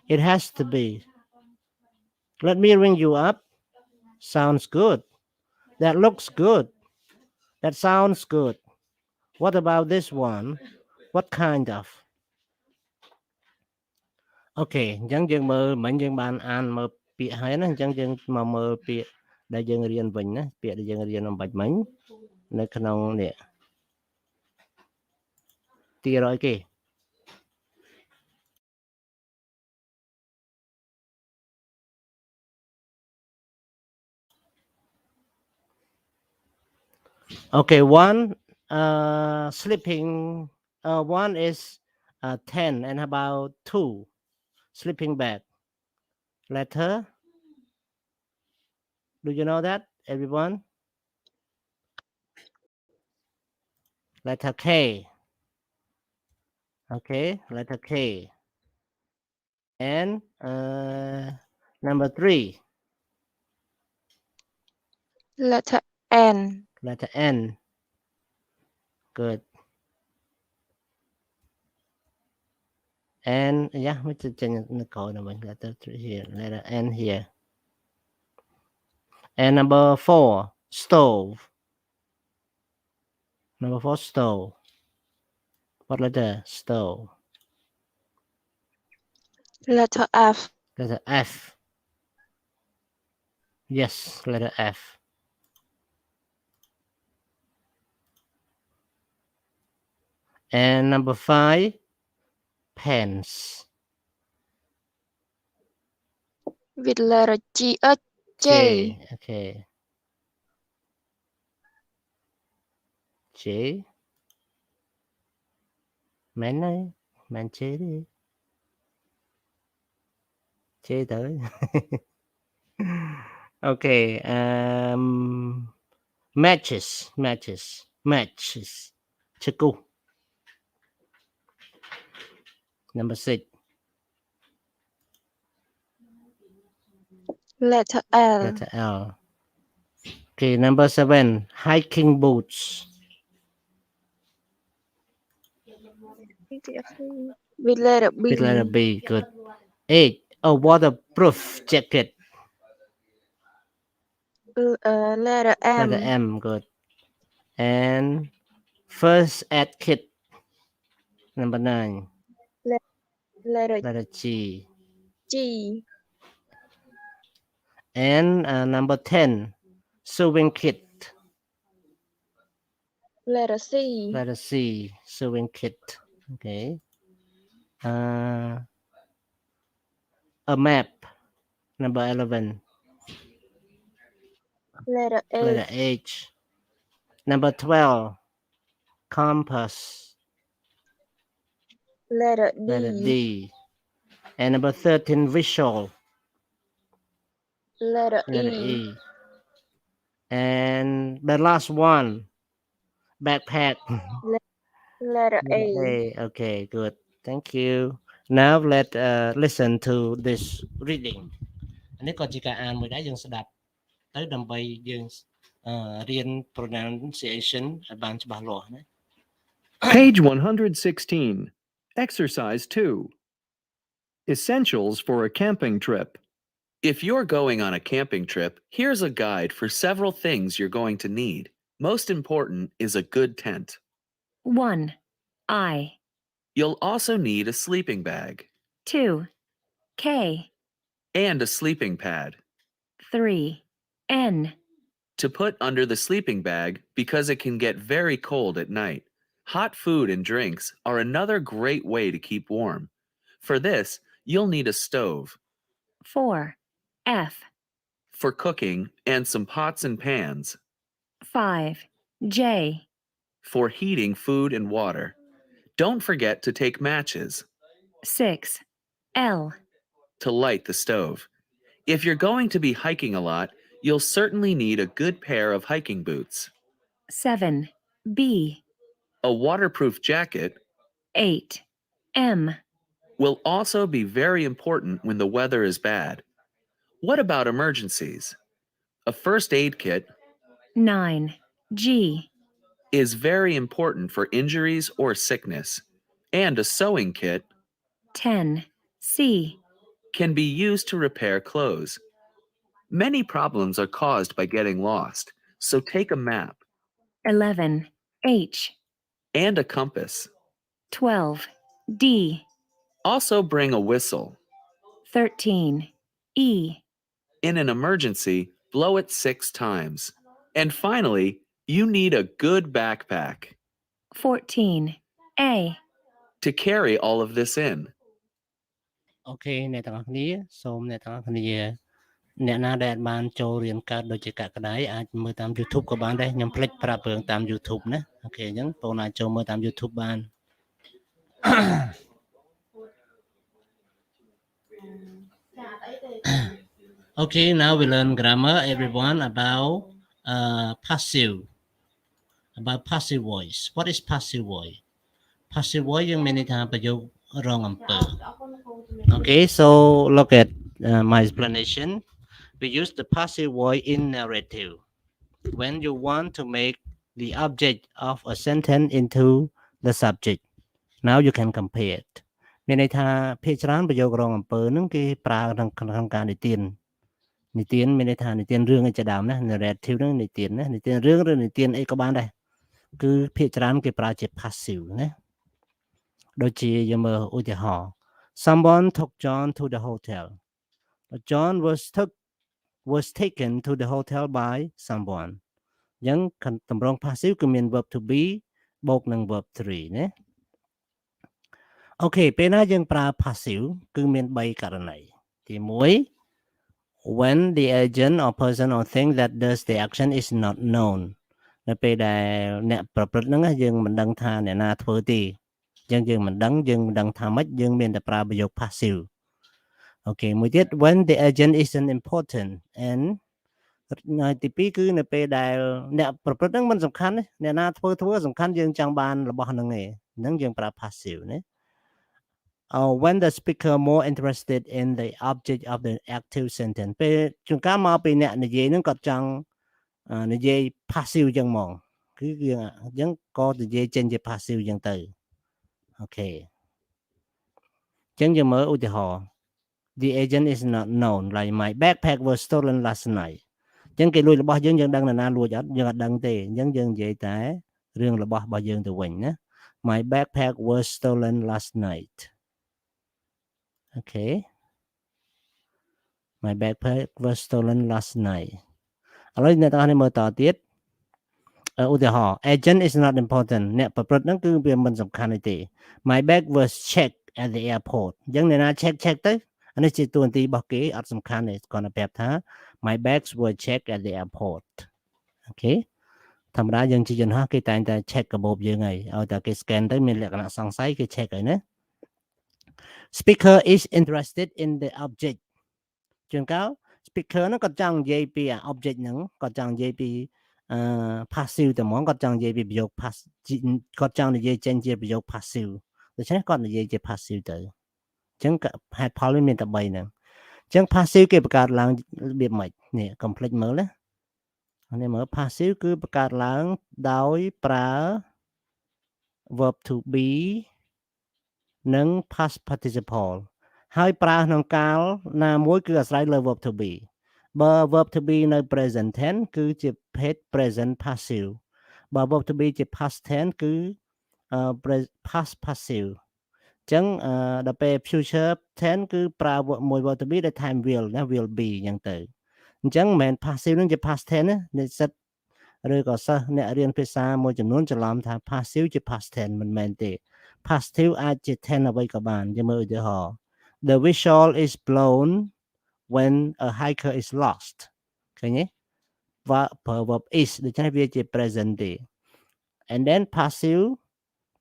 it has to be let me ring you up sounds good that looks good that sounds good what about this one what kind of okay អញ្ចឹងយើងមើលមិញយើងបានអានមើល ពាក្យហើយណាអញ្ចឹងយើងមកមើលពាក្យដែលយើងរៀនវិញណាពាក្យដែលយើងរៀនអំបាច់មិញនៅក្នុងនេះទីរយគេ Okay, one sleeping one is 10 and about 2 sleeping bag letter. Do you know that, everyone? Letter K. Okay, letter K. And number 3, Letter N. letter N. Good. And yeah, Mr. Chen Nicole, letter 3 here, letter N here. And number 4, stove. Number 4, stove. What letter? Stove. Letter F. Letter F. Yes, letter F. And number 5, pens. With letter J. J. Okay. J. Mến ơi, mến chế đi. Chế tới. Okay. Matches. Chiku. Number 6. Letter L. Letter L. Okay, number 7, hiking boots. With letter B. With letter B, good. 8, a waterproof jacket. Letter M. Letter M, good. And first aid kit. Number 9. Letter G. G. And number 10, sewing kit. Letter C. Letter C, sewing kit. Okay. A map. Number 11. Letter H. Letter H. Number 12, compass. Letter D. Letter D. And number 13, visual. Letter Letter E. E. And the last one, backpack. Letter A. Okay, good. Thank you. Now let's listen to this reading. នេះក៏ជាការអានមួយដែរយើងស្ដាប់ទៅដើម្បីយើងរៀន pronunciation ឲ្យបានច្បាស់លាស់ណា Page 116. Exercise 2. Essentials for a camping trip. If you're going on a camping trip, here's a guide for several things you're going to need. Most important is a good tent. 1. I. You'll also need a sleeping bag 2. K. and a sleeping pad 3. N. to put under the sleeping bag because it can get very cold at night. Hot food and drinks are another great way to keep warm. For this, you'll need a stove 4. F. for cooking and some pots and pans 5. J. for heating food and water. Don't forget to take matches 6. L. to light the stove. If you're going to be hiking a lot, you'll certainly need a good pair of hiking boots, 7. B. a waterproof jacket 8. M. will also be very important when the weather is bad. What about emergencies? A first aid kit 9. G. is very important for injuries or sickness, and a sewing kit 10. C. can be used to repair clothes. Many problems are caused by getting lost, so take a map 11. H. and a compass. 12. D. Also bring a whistle. 13. E. In an emergency, blow it 6 times. And finally, you need a good backpack 14. A. to carry all of this in. អូខេអ្នកទាំងអស់គ្នាសូមអ្នកទាំងអស់គ្នាអ្នកណាដែលបានចូលរៀនកើតដូចជាកក្កដាយអាចមើលតាម YouTube ក៏បានដែរខ្ញុំភ្លេចប្រាប់រឿងតាម YouTube ណាអូខេអញ្ចឹងបងប្អូនអាចចូលមើលតាម YouTube បាន Okay, now we learn grammar everyone about passive voice. What is passive voice? Passive voice យើងមានន័យថាប្រយោគរងអំពើ Okay, so look at my explanation. We use the passive voice in narrative when you want to make the object of a sentence into the subject. Now you can compare it. មានន័យថាភាគច្រើនប្រយោគរងអំពើហ្នឹងគេប្រើក្នុងការនិទានមានន័យថានិទានរឿងឯជាដើមណា narrative ហ្នឹងនិទានណានិទានរឿងឬនិទានអីក៏បានដែរគឺភាគច្រើនគេប្រើជា passive ណាដូចជាយើងមើលឧទាហរណ៍ Someone took John to the hotel. John was taken to the hotel by someone. អញ្ចឹងតម្រង passive គឺមាន verb to be បូកនឹង verb 3 ណា អូខេពេលណាយើងប្រើ passive គឺមាន 3 ករណីទី1 when the agent or person or thing that does the action is not known នៅពេលដែលអ្នកប្រព្រឹត្តហ្នឹងយើងមិនដឹងថាអ្នកណាធ្វើទេអញ្ចឹងយើងមិនដឹងថាម៉េចយើងមានតែប្រើប្រយោគ passive អូខេមួយទៀត when the agent isn't important and ទី2គឺនៅពេលដែលអ្នកប្រព្រឹត្តហ្នឹងមិនសំខាន់អ្នកណាធ្វើសំខាន់យើងចង់បានរបស់ហ្នឹងឯងហ្នឹងយើងប្រើ passive ណាwhen the speaker more interested in the object of the active sentence ពេលជួនកាលមកពីអ្នកនិយាយហ្នឹងគាត់ចង់និយាយ passive ចឹងហ្មងគឺយើងអញ្ចឹងក៏និយាយចេញជា passive ចឹងទៅអូខេអញ្ចឹងយើងមើលឧទាហរណ៍ the agent is not known like my backpack was stolen last night អញ្ចឹងគេលួចរបស់យើងដឹងណាលួចអត់យើងអត់ដឹងទេអញ្ចឹងយើងនិយាយតែរឿងរបស់យើងទៅវិញណា my backpack was stolen last night Okay. My backpack was stolen last night. ឥឡូវអ្នកទាំងអស់គ្នាមើលតទៀតឧទាហរណ៍ agent is not important អ្នកប្រព្រឹត្តហ្នឹងគឺវាមិនសំខាន់ទេ My bag was checked at the airport អញ្ចឹងអ្នកណា check ទៅអានេះជាតួនាទីរបស់គេអត់សំខាន់ទេគ្រាន់តែប្រាប់ថា My bags were checked at the airport Okay ធម្មតាយើងជាយន្តហោះគេតែងតែ check កាបូបយើងហើយឲ្យតែគេ scan ទៅមានលក្ខណៈសង្ស័យគេ check ហើយណាSpeaker is interested in the object ជួនកាល speaker ហ្នឹងគាត់ចង់និយាយពី object ហ្នឹងគាត់ចង់និយាយពីpassive តែហ្មងគាត់ចង់និយាយពីប្រយោគ passive គាត់ចង់និយាយចេញជាប្រយោគ passive ដូច្នេះគាត់និយាយជា passive ទៅអញ្ចឹងហេតុផលវាមានតែ3ហ្នឹងអញ្ចឹង passive គេបង្កើតឡើងរបៀបម៉េចនេះ complete មើលណានេះមើល passive គឺបង្កើតឡើងដោយប្រើ verb to be និង past participle ហើយប្រើក្នុងកាលណាមួយគឺអាស្រ័យលើ verb to be បើ verb to be នៅ present tense គឺជាភេទ present passive បើ verb to be ជា past tense គឺ past passive អញ្ចឹងដល់ពេល future tense គឺប្រើមួយ verb to be ដែល time will ណា will be អញ្ចឹងទៅអញ្ចឹងមិនមែន passive នឹងជា past tense ណានិស្សិតឬក៏សិស្សអ្នករៀនភាសាមួយចំនួនច្រឡំថា passive ជា past tense មិនមែនទេpassive អាចជា tense អ្វីក៏បានយើងមើលឧទាហរណ៍ The whistle is blown when a hiker is lost ឃើញទេ verb is ដូច្នេះវាជា present ទេ and then passive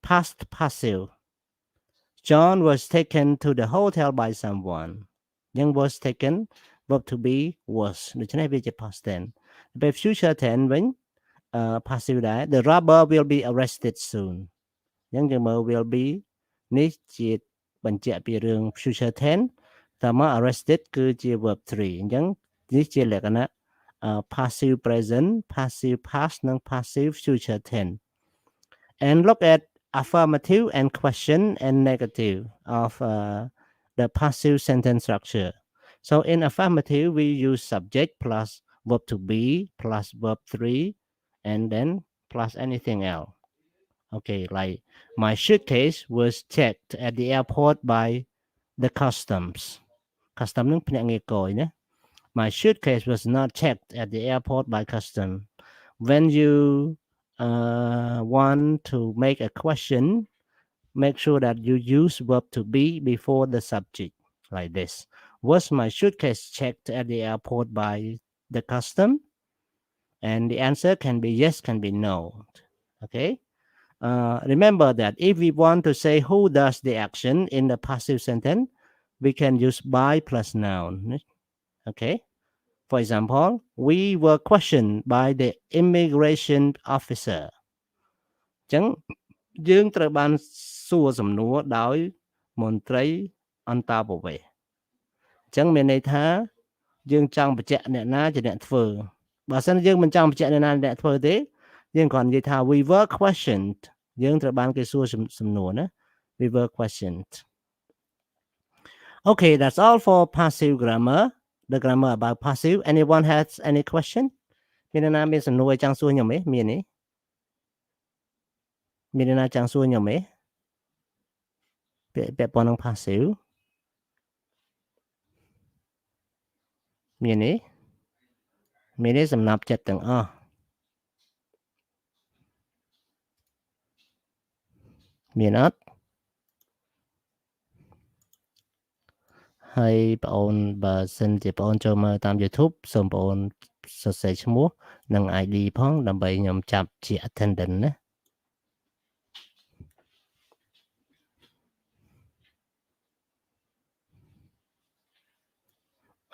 past passive John was taken to the hotel by someone យើង was taken verb to be was ដូច្នេះវាជា past tense ពេល future tense វិញpassive ដែរ The robber will be arrested soon យើងមើល will be នេះជាបញ្ជាក់ពីរឿង future tense តែមក arrested គឺជា verb 3អញ្ចឹងនេះជាលក្ខណៈ passive present passive past និង passive future tense and look at affirmative and question and negative of the passive sentence structure so in affirmative we use subject plus verb to be plus verb 3 and then plus anything else Okay, like my suitcase was checked at the airport by the customs. Custom នឹងភ្នាក់ងារគយណា My suitcase was not checked at the airport by custom. When you want to make a question, make sure that you use verb to be before the subject, like this. Was my suitcase checked at the airport by the custom? And the answer can be yes, can be no. Okay. Remember that if we want to say who does the action in the passive sentence, we can use by plus noun. Okay. For example, we were questioned by the immigration officer. ចឹងយើងត្រូវបានសួរសំណួរដោយមន្ត្រីអន្តរប្រវេសន៍អញ្ចឹងមានន័យថាយើងចង់បញ្ជាក់អ្នកណាជាអ្នកធ្វើបើសិនយើងមិនចង់បញ្ជាក់អ្នកណាអ្នកធ្វើទេយើងគ្រាន់និយាយថា we were questioned យើងត្រូវបានគេសួរសំណួរណា we were questioned. Okay, that's all for passive grammar. The grammar about passive. Anyone has any question? មានអ្នកណាមានសំណួរចង់សួរខ្ញុំទេមានទេមានអ្នកណាចង់សួរខ្ញុំទេពាក់ព័ន្ធនឹង passive មានទេសំណាប់ចិត្តទាំងអស់មានអត់ហើយបងអូនបើសិនជាបងអូនចូលមើលតាម YouTube សូមបងអូនសរសេរឈ្មោះនិង ID ផងដើម្បីខ្ញុំចាប់ជា attendant ណា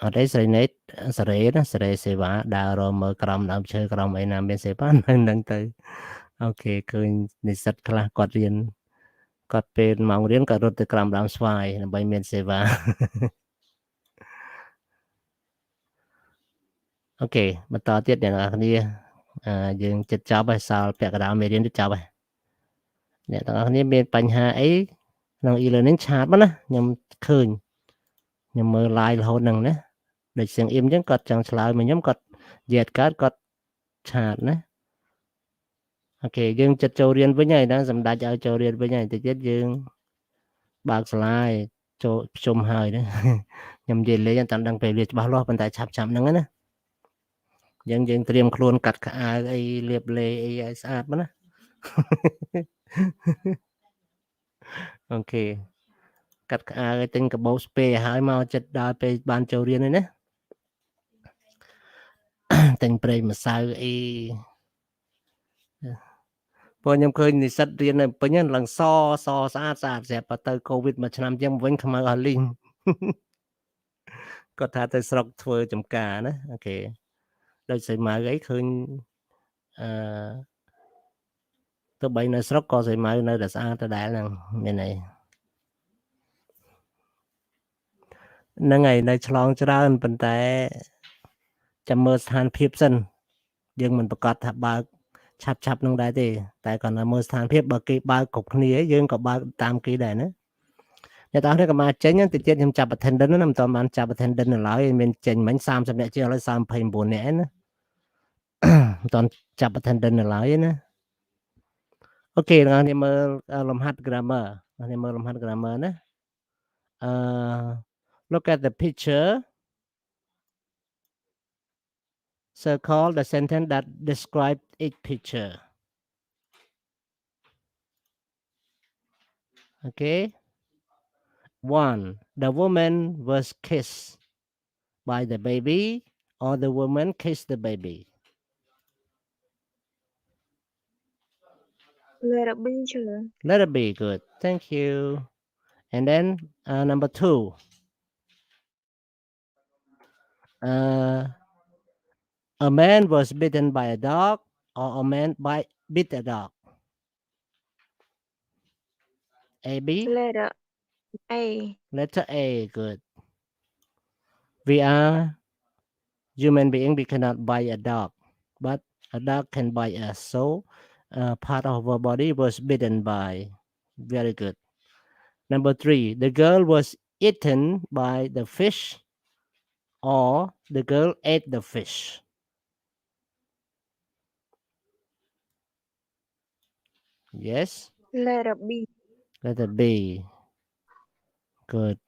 អត់ទេស្រីណេតសេរីណាសេរីសេវាដើររកមើលក្រំដើមឈើក្រំអីណាមានសេវាហ្នឹងទៅអូខេឃើញនិស្សិតខ្លះគាត់រៀនគាត់ពេលម៉ោងរៀនគាត់រត់ទៅក្រំដើមស្វាយដើម្បីមានសេវាអូខេបន្តទៀតអ្នកនរគ្នាយើងចិត្តចប់ហើយសល់ពាក់កណ្ដាលមេរៀនទៅចប់ហើយអ្នកទាំងអស់គ្នាមានបញ្ហាអីក្នុង e-learning ឆាតមកណាខ្ញុំឃើញខ្ញុំមើល live រហូតហ្នឹងណាដូចសៀងអ៊ីមអញ្ចឹងគាត់ចង់ឆ្លើយមកខ្ញុំគាត់និយាយកើតគាត់ឆាតណាអូខេយើងចិត្តចូលរៀនវិញហើយណាសម្ដេចឲ្យចូលរៀនវិញហើយតិចទៀតយើងបើកស្លាយចូលប្រជុំហើយណាខ្ញុំនិយាយលេងអត់ដឹងពេលវាច្បាស់លាស់ប៉ុន្តែឆាប់ហ្នឹងណាយើងត្រៀមខ្លួនកាត់ខោអាវអីលាបលេអីឲ្យស្អាតមកណាអូខេកាត់ខោអាវឲ្យទិញកាបូបស្ពេឲ្យមកចិត្តដល់ពេលបានចូលរៀនហើយណាទិញប្រេងម្សៅអីព្រោះខ្ញុំឃើញនិស្សិតរៀននៅពេញឡើងសស្អាតស្រាប់បើទៅកូវីដមួយឆ្នាំជាងវិញខ្មៅអស់លីងគាត់ថាទៅស្រុកធ្វើចំការណាអូខេដូចស្រីម៉ៅអីឃើញទៅបីនៅស្រុកក៏ស្រីម៉ៅនៅតែស្អាតដដែលហ្នឹងមានអីហ្នឹងហើយនៅឆ្លងច្រើនប៉ុន្តែចាំមើលស្ថានភាពសិនយើងមិនប្រកាសថាបើកឆាប់នឹងដែរទេតែគាត់នៅមើលស្ថានភាពបើគេបើកគ្រប់គ្នាយើងក៏បើកតាមគេដែរណាអ្នកទាំងនេះក៏មកចេញតិចទៀតខ្ញុំចាប់ attendant ណាមិនតាន់បានចាប់ attendant នៅឡើយមានចេញមិញ30នាក់ជាងឥឡូវ39នាក់ណាមិនតាន់ចាប់ attendant នៅឡើយណាអូខេអ្នកនេះមើលលំហាត់ grammar អ្នកនេះមើលលំហាត់ grammar ណាlook at the picture circle the sentence that describe each picture okay 1. The woman was kissed by the baby or the woman kissed the baby. Letter B, sir. Letter B, good. Thank you. And then number 2. A man was bitten by a dog or a man bit a dog. A, B? Letter A. Letter A, good. We are human beings, we cannot bite a dog, but a dog can bite us. So part of our body was bitten by. Very good. Number 3, the girl was eaten by the fish or the girl ate the fish. Yes? Letter B. Letter B. Good.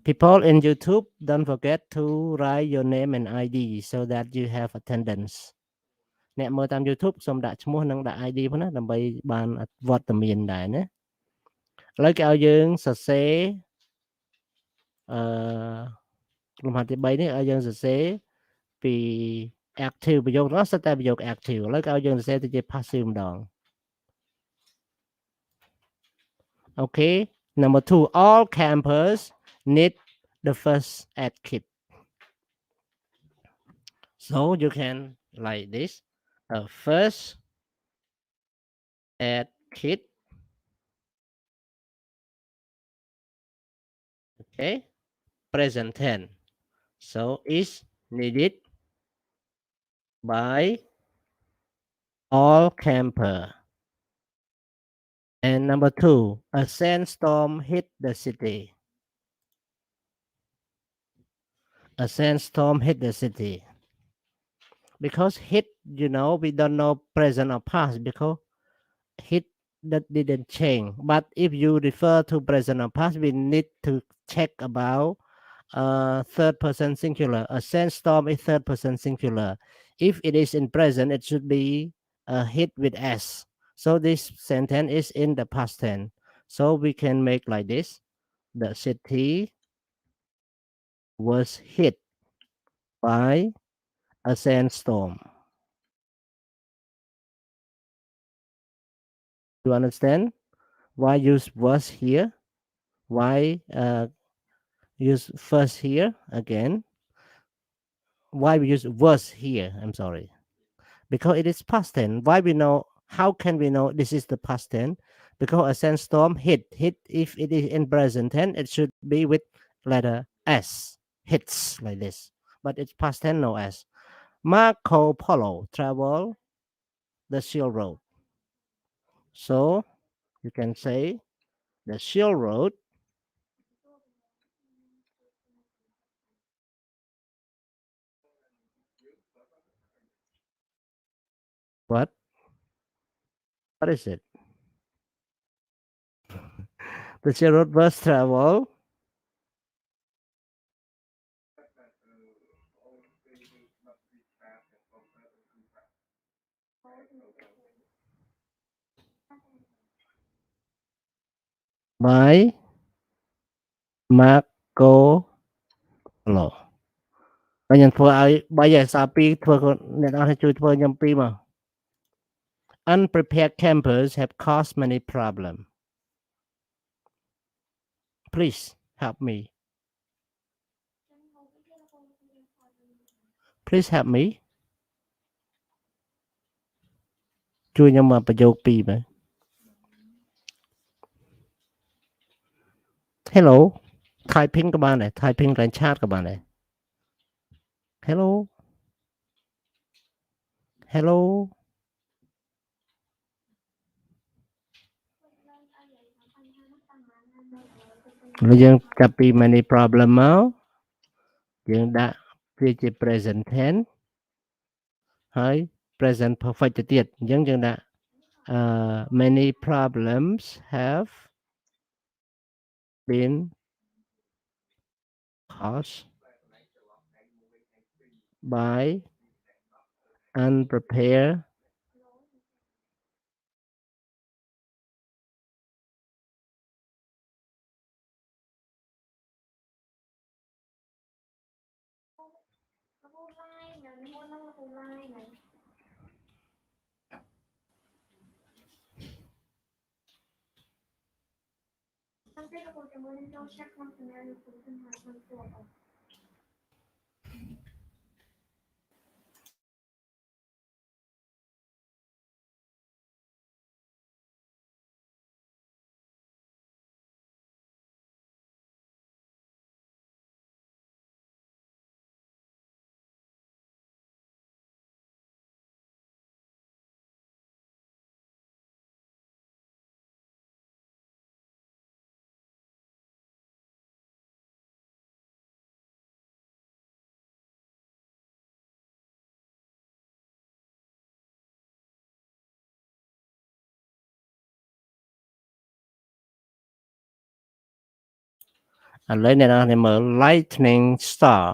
People in YouTube, don't forget to write your name and ID so that you have attendance អ្នកមើលតាម YouTube សូមដាក់ឈ្មោះនិងដាក់ ID ផងណាដើម្បីបានវត្តមានដែរណាឥឡូវគេឲ្យយើងសរសេរលំហាត់ទី3នេះឲ្យយើងសរសេរពី active ប្រយោគនោះសិតតែប្រយោគ active ឥឡូវគេឲ្យយើងសរសេរទៅជា passive ម្ដង Okay number 2 all campers need the first aid kit so you can like this first aid kit okay present tense so is needed by all camper and number 2 a sandstorm hit the city a sandstorm hit the city because hit we don't know present or past because hit that didn't change but if you refer to present or past we need to check about third person singular a sandstorm is third person singular if it is in present it should be hit with s so this sentence is in the past tense so we can make like this the city was hit by a sandstorm you understand why use was here why use first here again why we use was here I'm sorry because it is past tense why we know how can we know this is the past tense because a sandstorm hit if it is in present tense it should be with letter s hits like this but it's past tense no s Marco Polo travel the Shield Road so you can say the Shield Road what is it the Shield Road was travel by Marco Polo ហើយខ្ញុំធ្វើឲ្យ3ឯសារ2ធ្វើអ្នកនរជួយធ្វើខ្ញុំ2មក Unprepared campers have caused many problems. Please help me. Please help me. ជួយខ្ញុំមកប្រយោគ2មើល Hello typing ក៏បានដែរ typing កន្លែងឆាតក៏បានដែរ Hello Hello ហើយយើងចាប់ពី many problem មកយើងដាក់វាជា present tense ហើយ present perfect ទៅទៀតអញ្ចឹងយើងដាក់ many problems have been caused by unprepared ឥឡូវអ្នកនរគ្នាមើល lightning star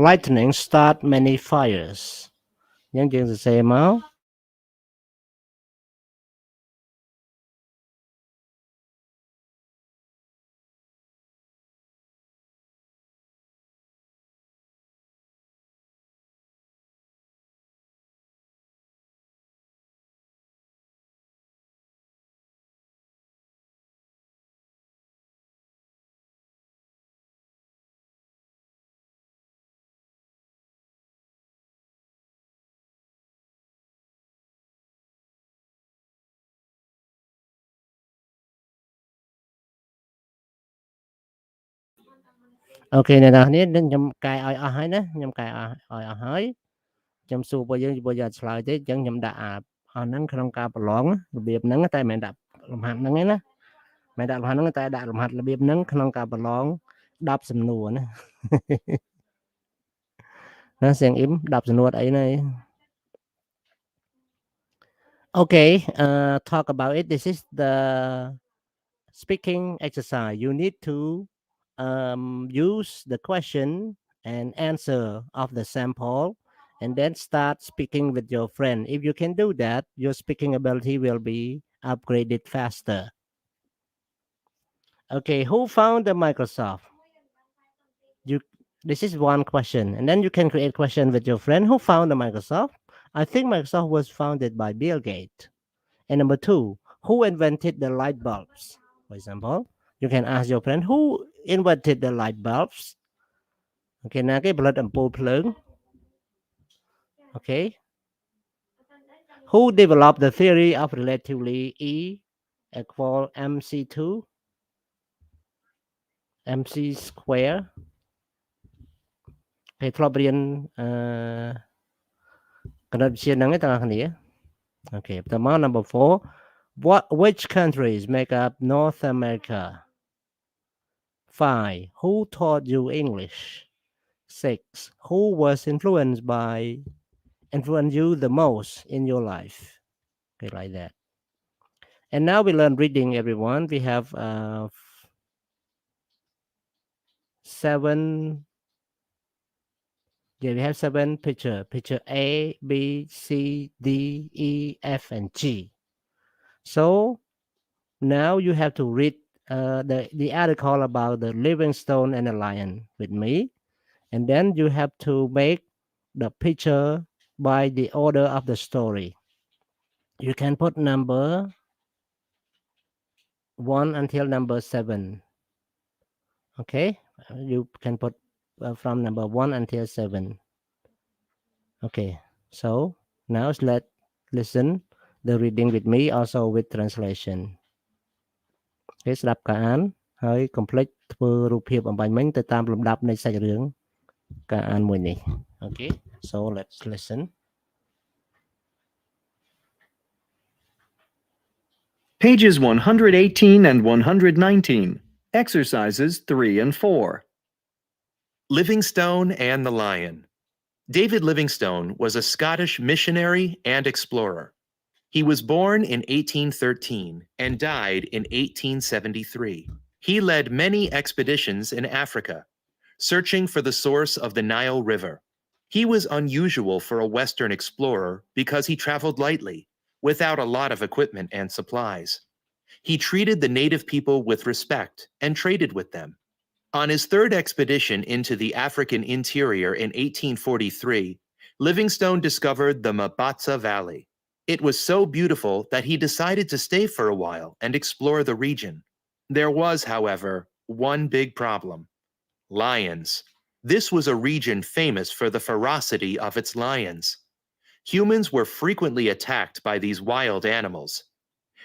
lightning start many fires អញ្ចឹងយើងសរសេរមក អូខេអ្នកនរគ្នានឹងខ្ញុំកែឲ្យអស់ហើយណាខ្ញុំកែឲ្យអស់ហើយខ្ញុំសួរពួកយើងពួកយើងអត់ឆ្លើយទេអញ្ចឹងខ្ញុំដាក់អាហ្នឹងក្នុងការប្រឡងរបៀបហ្នឹងតែមិនដាក់លំហាត់ហ្នឹងឯណាមិនដាក់លំហាត់ហ្នឹងតែដាក់លំហាត់របៀបហ្នឹងក្នុងការប្រឡង10សំណួរណាណាសៀងអ៊ីម10សំណួរអីណា Okay talk about it this is the speaking exercise you need to use the question and answer of the sample and then start speaking with your friend. If you can do that, your speaking ability will be upgraded faster. Okay, who found the Microsoft? This is one question, and then you can create question with your friend. Who found the Microsoft? I think Microsoft was founded by Bill Gates. And number 2, who invented the light bulbs? For example, you can ask your friend, who invented the light bulbs? Okay, ណាគេផលិតអំពូលភ្លើង Okay. Who developed the theory of relativity E equal mc2 mc square? គេធ្លាប់រៀនគណិតវិទ្យាហ្នឹងឯងទាំងអស់គ្នា Okay, បន្តមក number 4, which countries make up North America? 5, who taught you English? 6, who was influenced you the most in your life? Okay, like that. And now we learn reading, everyone. We have 7. Yeah, we have 7 picture. Picture A, B, C, D, E, F, and G. So now you have to read the article about the Livingstone and the lion with me. And then you have to make the picture by the order of the story. You can put number 1 until number 7. Okay, you can put from number 1 until 7. Okay, so now let's listen the reading with me, also with translation. Okay, ស្ដាប់ការអានហើយកុំភ្លេចធ្វើរូបភាពអំបញ្ញមិញទៅតាមលំដាប់នៃសាច់រឿងការអានមួយនេះ Okay, so let's listen. Pages 118 and 119. Exercises 3 and 4. Livingstone and the Lion. David Livingstone was a Scottish missionary and explorer. He was born in 1813 and died in 1873. He led many expeditions in Africa, searching for the source of the Nile River. He was unusual for a Western explorer because he traveled lightly, without a lot of equipment and supplies. He treated the native people with respect and traded with them. On his third expedition into the African interior in 1843, Livingstone discovered the Mabatsa Valley. It was so beautiful that he decided to stay for a while and explore the region. There was, however, one big problem: lions. This was a region famous for the ferocity of its lions. Humans were frequently attacked by these wild animals.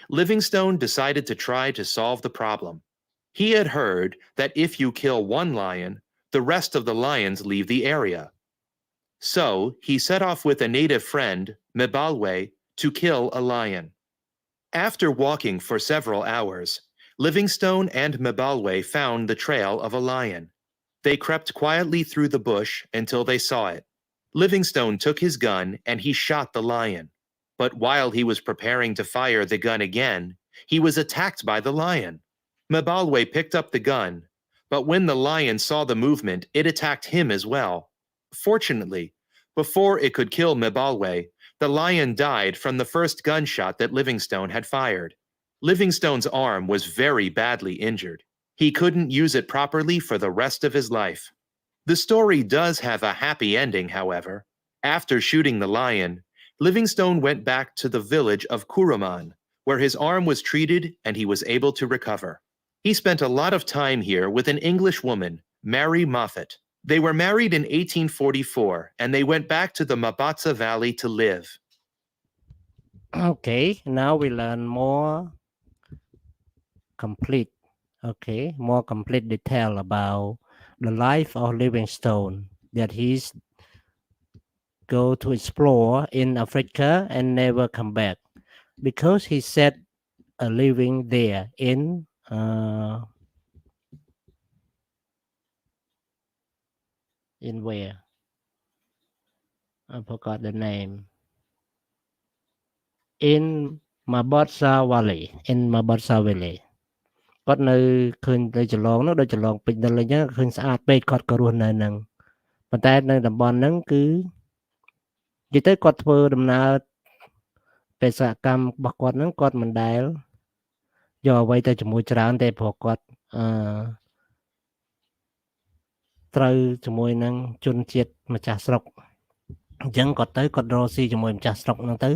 Livingstone decided to try to solve the problem. He had heard that if you kill one lion, the rest of the lions leave the area. So he set off with a native friend, Mbalwe, to kill a lion. After walking for several hours, Livingstone and Mbalwe found the trail of a lion. They crept quietly through the bush until they saw it. Livingstone took his gun and he shot the lion. But while he was preparing to fire the gun again, He was attacked by the lion. Mabalwe picked up the gun, but when the lion saw the movement, it attacked him as well. Fortunately, before it could kill Mabalwe, the lion died from the first gunshot that Livingstone had fired. Livingstone's arm was very badly injured. He couldn't use it properly for the rest of his life. The story does have a happy ending, however. After shooting the lion, Livingstone went back to the village of Kuruman, where his arm was treated and he was able to recover. He spent a lot of time here with an English woman, Mary Moffat. They were married in 1844, and they went back to the Mabatsa Valley to live. Okay, now we learn more complete detail about the life of Livingstone, that he's go to explore in Africa and never come back because he set a living there in where I forgot the name, in Mabatsa Valley,គាត់នៅឃើញទៅចន្លងនោះដូចចន្លងពេជ្រនៅលេងឃើញស្អាតពេកគាត់ក៏រស់នៅហ្នឹងប៉ុន្តែនៅតំបន់ហ្នឹងគឺនិយាយទៅគាត់ធ្វើដំណើរបេសកកម្មរបស់គាត់ហ្នឹងគាត់មិនដែលយកអ្វីទៅជាមួយច្រើនទេព្រោះគាត់ត្រូវជាមួយនឹងជនជាតិម្ចាស់ស្រុកអញ្ចឹងគាត់រកស៊ីជាមួយម្ចាស់ស្រុកហ្នឹងទៅ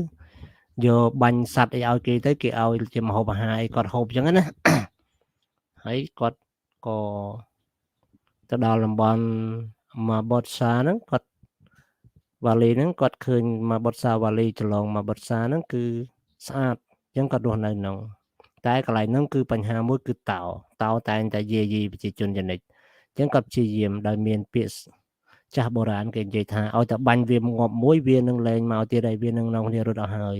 យកបាញ់សัตว์អីឲ្យគេទៅគេឲ្យជាម្ហូបអាហារអីគាត់ហូបអញ្ចឹងណាហើយគាត់ក៏ទៅដល់តំបន់មកបតសាហ្នឹងគាត់វ៉ាលីហ្នឹងគាត់ឃើញមកបតសាវ៉ាលីចន្លងមកបតសាហ្នឹងគឺស្អាតអញ្ចឹងគាត់រស់នៅក្នុងតែកន្លែងហ្នឹងគឺបញ្ហាមួយគឺតោតែងតែយាយីប្រជាជនចនិចអញ្ចឹងគាត់ព្យាយាមដោយមានពាក្យចាស់បុរាណគេនិយាយថាឲ្យតែបាញ់វាងាប់មួយវានឹងលែងមកទៀតហើយវានឹងនាំគ្នារត់អស់ហើយ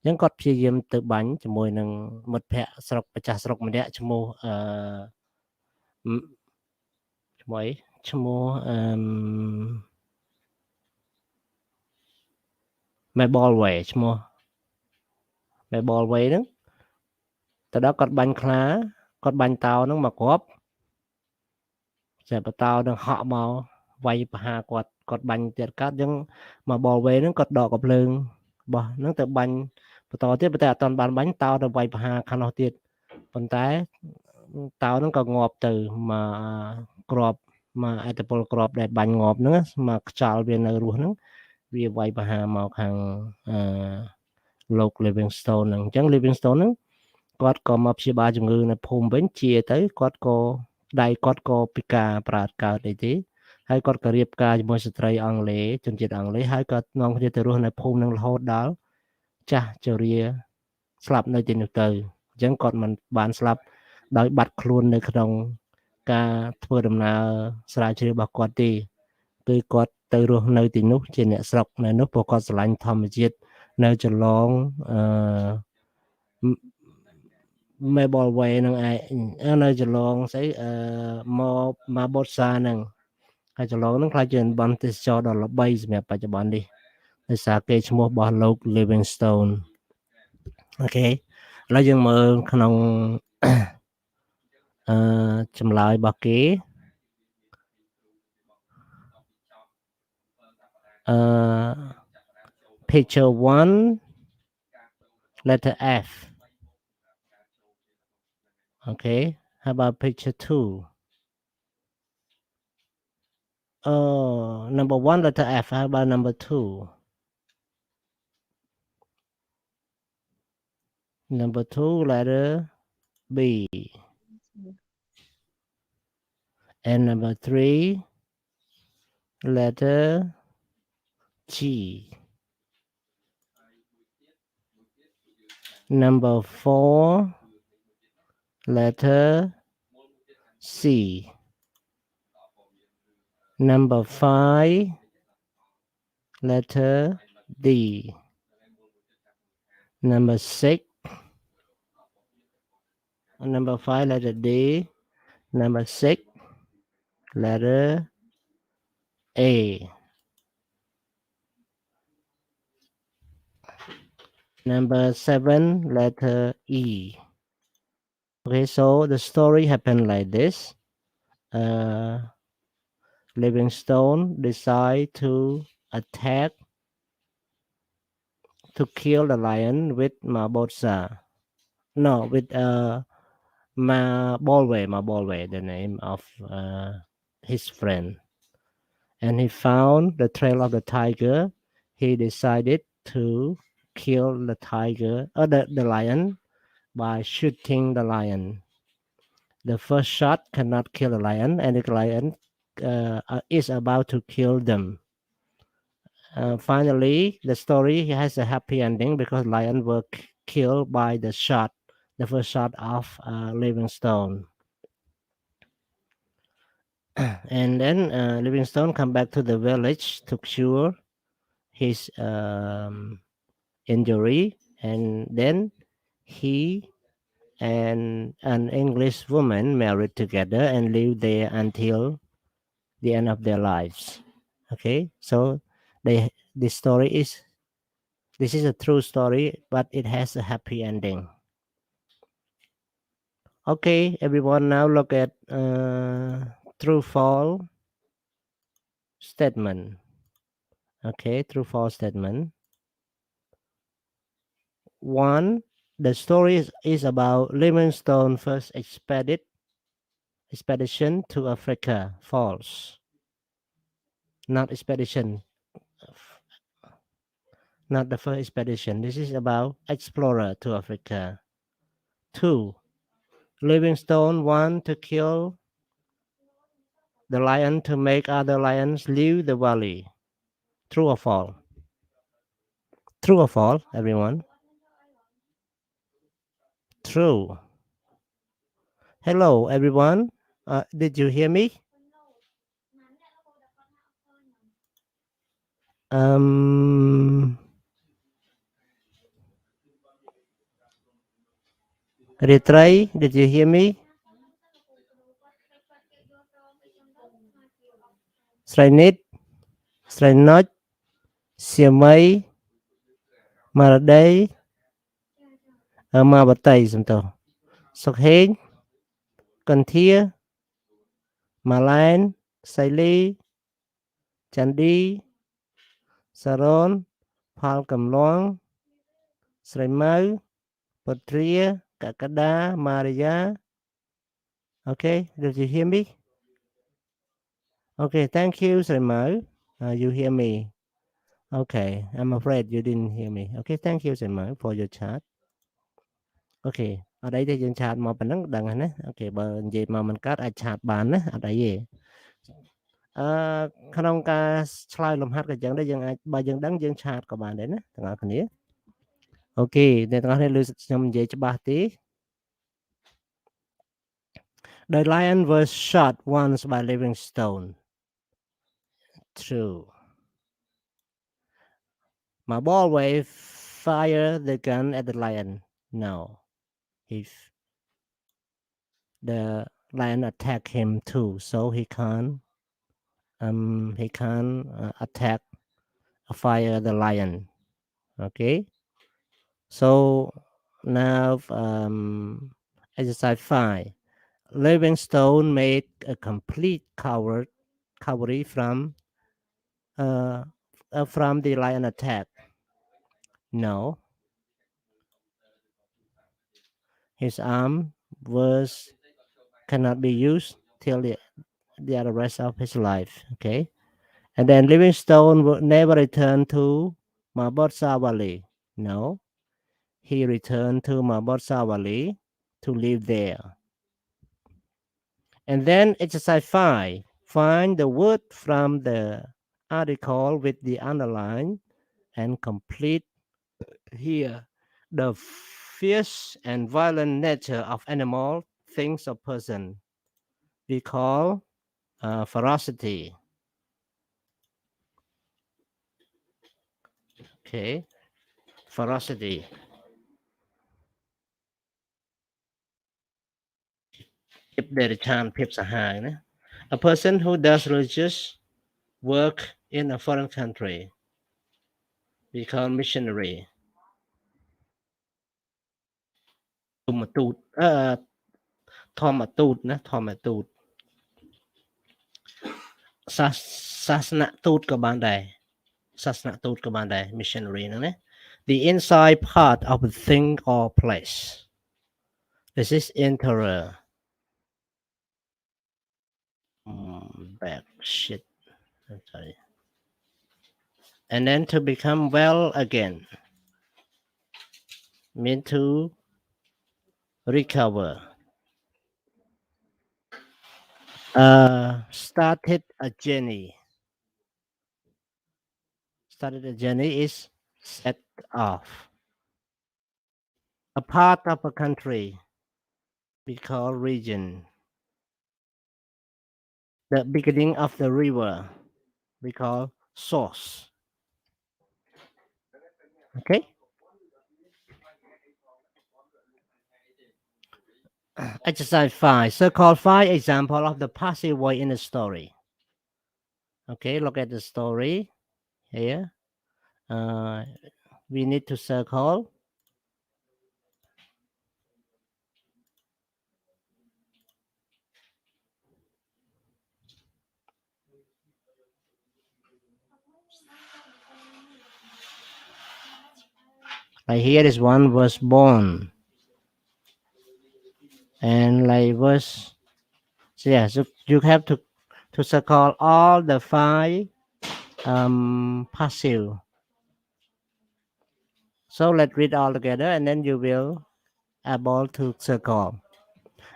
អញ្ចឹងគាត់ព្យាយាមទៅបាញ់ជាមួយនឹងមិត្តភ័ក្តិស្រុកម្ចាស់ស្រុកម្នាក់ឈ្មោះMabalwe ឈ្មោះ Mabalwe ហ្នឹងទៅដល់គាត់បាញ់ខ្លាគាត់បាញ់តោហ្នឹងមកគ្រាប់តែបតោនឹងហក់មកវាយប្រហារគាត់បាញ់ទៀតកាត់អញ្ចឹងMabalweហ្នឹងគាត់ដកកំភ្លើងរបស់ហ្នឹងទៅបាញ់បន្តទៀតប៉ុន្តែអត់ទាន់បានបាញ់តោទៅវាយប្រហារខាងនោះទៀតប៉ុន្តែតោហ្នឹងក៏ងាប់ទៅមកគ្រាប់មកអត្តពលគ្រាប់ដែលបាញ់ងាប់ហ្នឹងមកខ្យល់វានៅរស់ហ្នឹងវាវាយប្រហារមកខាងលោក Livingstone ហ្នឹងអញ្ចឹង Livingstone ហ្នឹងគាត់ក៏មកព្យាបាលជំងឺនៅភូមិវិញជាទៅគាត់ក៏ដៃគាត់ក៏ពិការប្រាតកើតអីទេហើយគាត់ក៏រៀបការជាមួយស្ត្រីអង់គ្លេសជនជាតិអង់គ្លេសហើយគាត់នាំគ្នាទៅរស់នៅភូមិហ្នឹងរហូតដល់ចាស់ជរាស្លាប់នៅទីនោះទៅអញ្ចឹងគាត់មិនបានស្លាប់ដោយបាត់ខ្លួននៅក្នុងការធ្វើដំណើរស្រាវជ្រាវរបស់គាត់ទេគឺគាត់ទៅរស់នៅទីនោះជាអ្នកស្រុកនៅនោះព្រោះគាត់ស្រឡាញ់ធម្មជាតិនៅចន្លងMabalwe ហ្នឹងឯងនៅចន្លងស្អីមកបតសាហ្នឹងហើយចន្លងហ្នឹងខ្លាចជាតំបន់ទេសចរដ៏ល្បីសម្រាប់បច្ចុប្បន្ននេះដោយសារគេឈ្មោះរបស់លោក Livingstone អូខេឥឡូវយើងមើលក្នុងចម្លើយរបស់គេpicture 1 letter F okay how about picture 2 number 1 letter F how about number 2 number 2 letter B and number 3 letter G number 4 letter C number 5 letter D number 6 number 5 letter D number 6 letter A Number 7, letter E. Okay, so the story happened like this. Livingstone decide to attack to kill the lion with Mabolwe, Mabolwe, the name of his friend. And he found the trail of the tiger. He decided to kill the tiger, the lion, by shooting the lion. The first shot cannot kill the lion, and the lion is about to kill them. Finally, the story has a happy ending because lion were killed by the first shot of Livingstone. And then Livingstone come back to the village to cure his injury, and then he and an English woman married together and lived there until the end of their lives. Okay, so this is a true story, but it has a happy ending. Okay, everyone, now look at true false statement. Okay, true false statement. 1. The story is about Livingstone first expedition to Africa. False. Not expedition. Not the first expedition. This is about explorer to Africa. 2. Livingstone want to kill the lion to make other lions leave the valley. True or false? True or false, everyone? True. Hello, everyone. Did you hear me? Retry, did you hear me? Srainit, Srainot, Siamai, Maraday, Mabatay, Santo. Sokhain, Kanthia, Malayan, Saili, Chandi, Saron, Phal Cầm Loan, Srai Mau, Patria, Kakada, Maria. Okay, did you hear me? Okay, thank you, Srai Mau. You hear me? Okay, I'm afraid you didn't hear me. Okay, thank you, Srai Mau, for your chat. Okay, ở đây thìយើងឆាតមកប៉ុណ្ណឹងដឹងហើយណាអូខេបើនិយាយមកមិនកើតអាចឆាតបានណាអត់អីទេក្នុងការឆ្លើយលំហាត់ក៏ចឹងដែរយើងអាចបើយើងដឹងយើងឆាតក៏បានដែរណាទាំងអស់គ្នាអូខេអ្នកទាំងអស់គ្នាឮខ្ញុំនិយាយច្បាស់ទេ The lion was shot once by Livingstone. True. Mabolwe fired the gun at the lion. No. If the lion attacked him too, so he can't attack fire the lion. Okay, so now exercise 5. Livingstone made a complete recovery from the lion attack. No, his arm cannot be used till the rest of his life. Okay, and then Livingstone would never return to Mabotsa Valley. No, he returned to Mabotsa Valley to live there. And then exercise 5. Find the word from the article with the underline and complete here. The fierce and violent nature of animal, things, or person we call ferocity. Okay, ferocity. A person who does religious work in a foreign country we call missionary. ตุ่มตูดทอมตูดนะทอมตูดศาสนทูตก็บ้านใดศาสนทูตก็บ้านใด missionary นะ the inside part of a thing or place. This is enterer. Back shit. I'm sorry. And then to become well again. Mean to recover. Started a journey. Started a journey is set off. A part of a country we call region. The beginning of the river we call source. Okay. Exercise 5. Circle 5 example of the passive voice in the story. Okay, look at the story here. We need to circle. Like here, this one was born. And like was, so yeah, so you have to circle all the 5 passive. So let's read all together and then you will able to circle.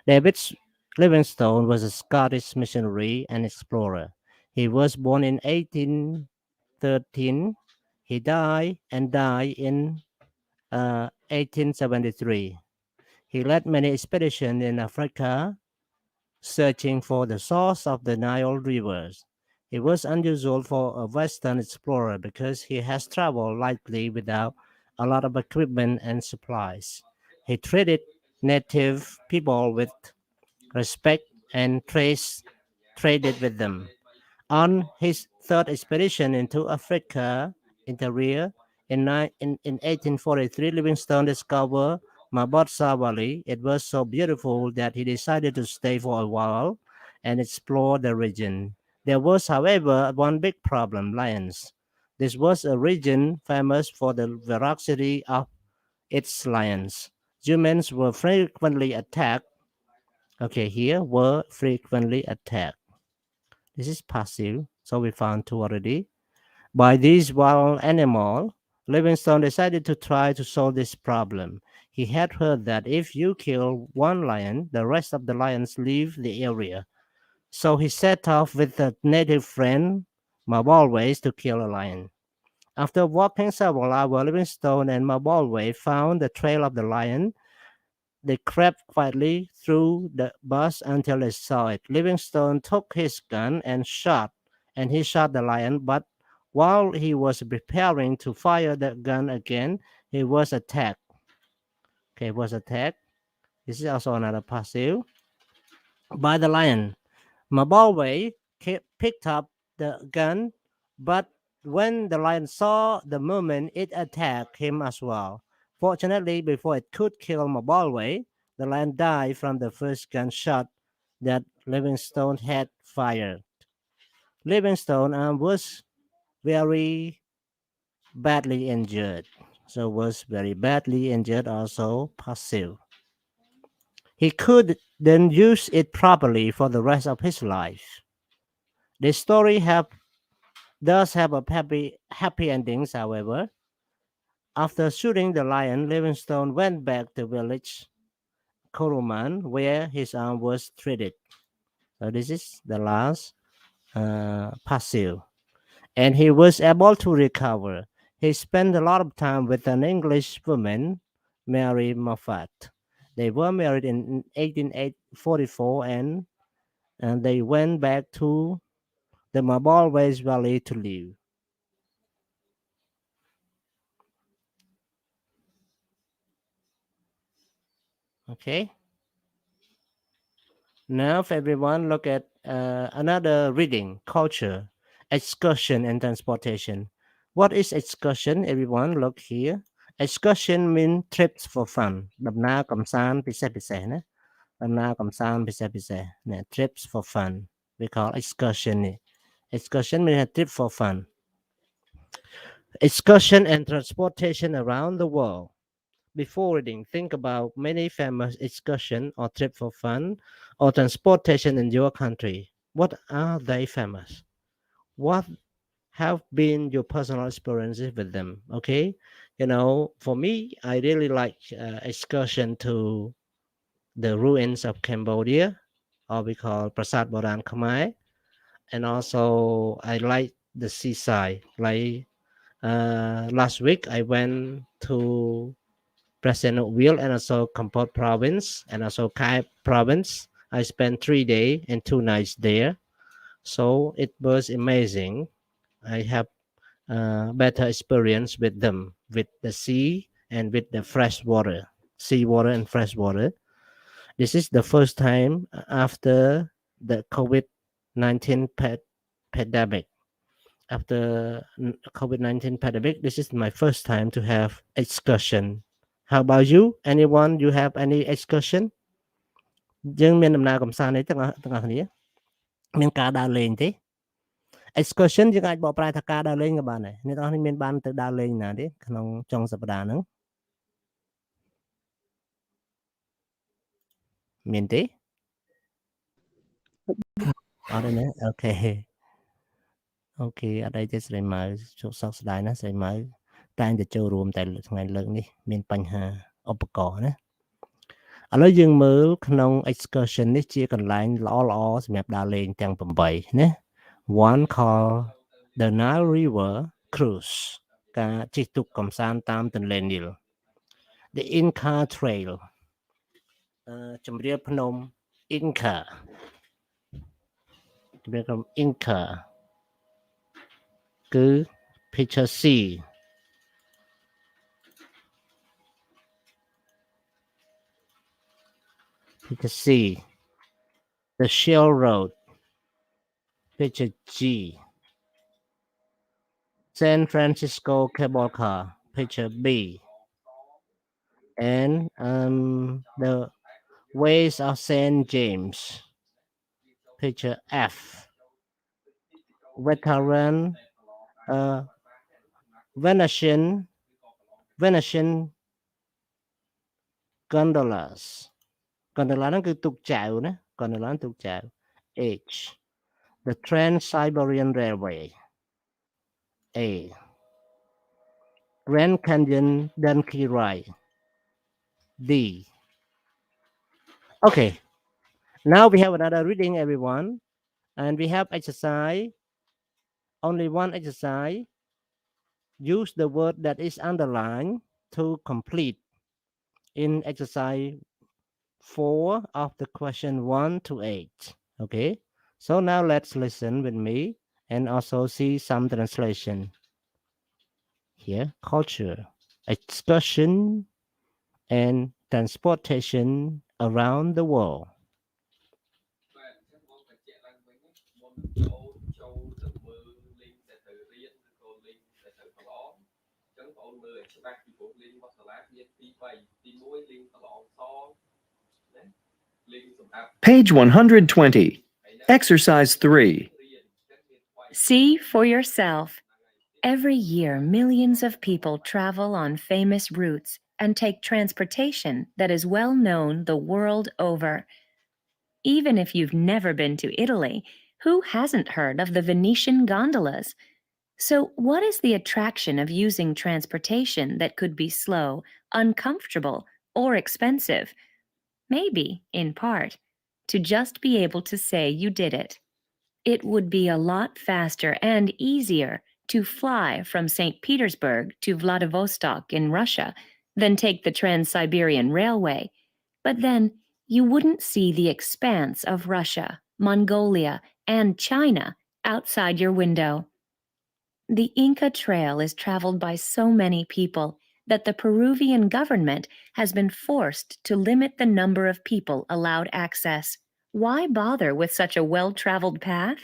David Livingstone was a Scottish missionary and explorer. He was born in 1813. He died in 1873. He led many expeditions in Africa, searching for the source of the Nile rivers. It was unusual for a Western explorer because he has traveled lightly without a lot of equipment and supplies. He treated native people with respect and traded with them. On his third expedition into Africa interior in 1843, Livingstone discovered Mabotsa Valley. It was so beautiful that he decided to stay for a while and explore the region. There was, however, one big problem: lions. This was a region famous for the ferocity of its lions. Humans were frequently attacked. Okay, here were frequently attacked. This is passive, so we found 2 already. By these wild animals, Livingstone decided to try to solve this problem. He had heard that if you kill one lion, the rest of the lions leave the area. So he set off with a native friend, Mabalways, to kill a lion. After walking several hours, Livingstone and Mabalway found the trail of the lion. They crept quietly through the bush until they saw it. Livingstone took his gun and he shot the lion, but while he was preparing to fire the gun again, he was attacked. Okay, was attacked. This is also another passive by the lion. Mabalway picked up the gun, but when the lion saw the movement, it attacked him as well. Fortunately, before it could kill Mabalway, the lion died from the first gunshot that Livingstone had fired. Livingstone was very badly injured. So was very badly injured, also passive. He could then use it properly for the rest of his life. The story does have a happy endings, however. After shooting the lion, Livingstone went back to village Kuruman, where his arm was treated. So this is the last passive. And he was able to recover. He spent a lot of time with an English woman, Mary Moffat. They were married in 1844 and they went back to the Mabalways Valley to live. Okay. Now, if everyone look at another reading, culture, excursion, and transportation. What is excursion? Everyone look here. excursion mean trips for fun ដំណើរកម្សាន្តពិសេសៗណាដំណើរកម្សាន្តពិសេសៗណា trips for fun we call excursion នេះ excursion mean a trip for fun excursion and transportation around the world before reading think about many famous excursion or trip for fun or transportation in your country what are they famous what have been your personal experiences with them okay for me I really like excursion to the ruins of Cambodia or we call Prasat Boran Khmer and also I like the seaside like last week I went to President Will and also Kampot province and also Kai province I spent 3 days and 2 nights there so it was amazing I have better experience with them, with the sea and with the fresh water, seawater and fresh water. This is the first time after the COVID-19 pandemic. After COVID-19 pandemic, this is my first time to have excursion. How about you? Anyone you have any excursion? យើងមានដំណើរកម្សាន្តនេះទាំងអស់គ្នាមានការដើរលេងទេ excursion យើងអាចបកប្រែថាការដើរលេងក៏បានដែរអ្នកទាំងអស់គ្នាមានបានទៅដើរលេងណាទេក្នុងចុងសប្តាហ៍ហ្នឹងមានទេអត់ទេណាអូខេអត់អីទេស្រីម៉ៅជោគសោកស្ដាយណាស់ស្រីម៉ៅតែងតែចូលរួមតែថ្ងៃលើកនេះមានបញ្ហាឧបករណ៍ណាឥឡូវយើងមើលក្នុង excursion នេះជាកន្លែងល្អៗសម្រាប់ដើរលេងទាំង8ណា one call the Nile River cruise ការជិះទូកកម្សាន្តតាមទន្លេនីល the Inca Trail ជម្រាលភ្នំ Inca ជម្រាលភ្នំ Inca គឺ picture C picture C the Shell Road picture G San Francisco cable car picture B and the ways of St. James picture F veteran Venetian gondolas ហ្នឹងគឺទូកចែវណា gondola ទូកចែវ H the Trans-Siberian Railway A Grand Canyon donkey ride D okay now we have another reading everyone and we have exercise only one exercise use the word that is underlined to complete in exercise 4 of the question 1 to 8 okay so now let's listen with me and also see some translation here culture excursion and transportation around the world Page 120. Exercise 3. See for yourself. Every year, millions of people travel on famous routes and take transportation that is well known the world over. Even if you've never been to Italy, who hasn't heard of the Venetian gondolas? So, what is the attraction of using transportation that could be slow, uncomfortable, or expensive? Maybe, in part, to just be able to say you did it. It would be a lot faster and easier to fly from St. Petersburg to Vladivostok in Russia than take the Trans-Siberian Railway. But then you wouldn't see the expanse of Russia, Mongolia, and China outside your window. The Inca Trail is traveled by so many people that the Peruvian government has been forced to limit the number of people allowed access. Why bother with such a well-traveled path?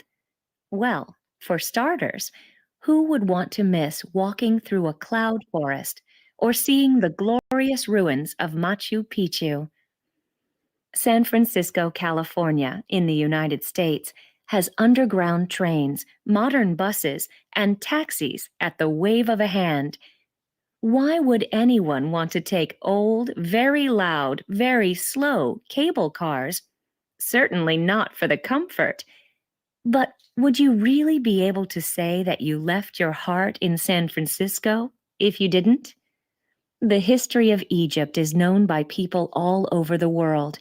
Well, for starters, who would want to miss walking through a cloud forest or seeing the glorious ruins of Machu Picchu. San Francisco, California, in the United States, has underground trains, modern buses, and taxis at the wave of a hand. Why would anyone want to take old, very loud, very slow cable cars? Certainly not for the comfort. But would you really be able to say that you left your heart in San Francisco if you didn't? The history of Egypt is known by people all over the world.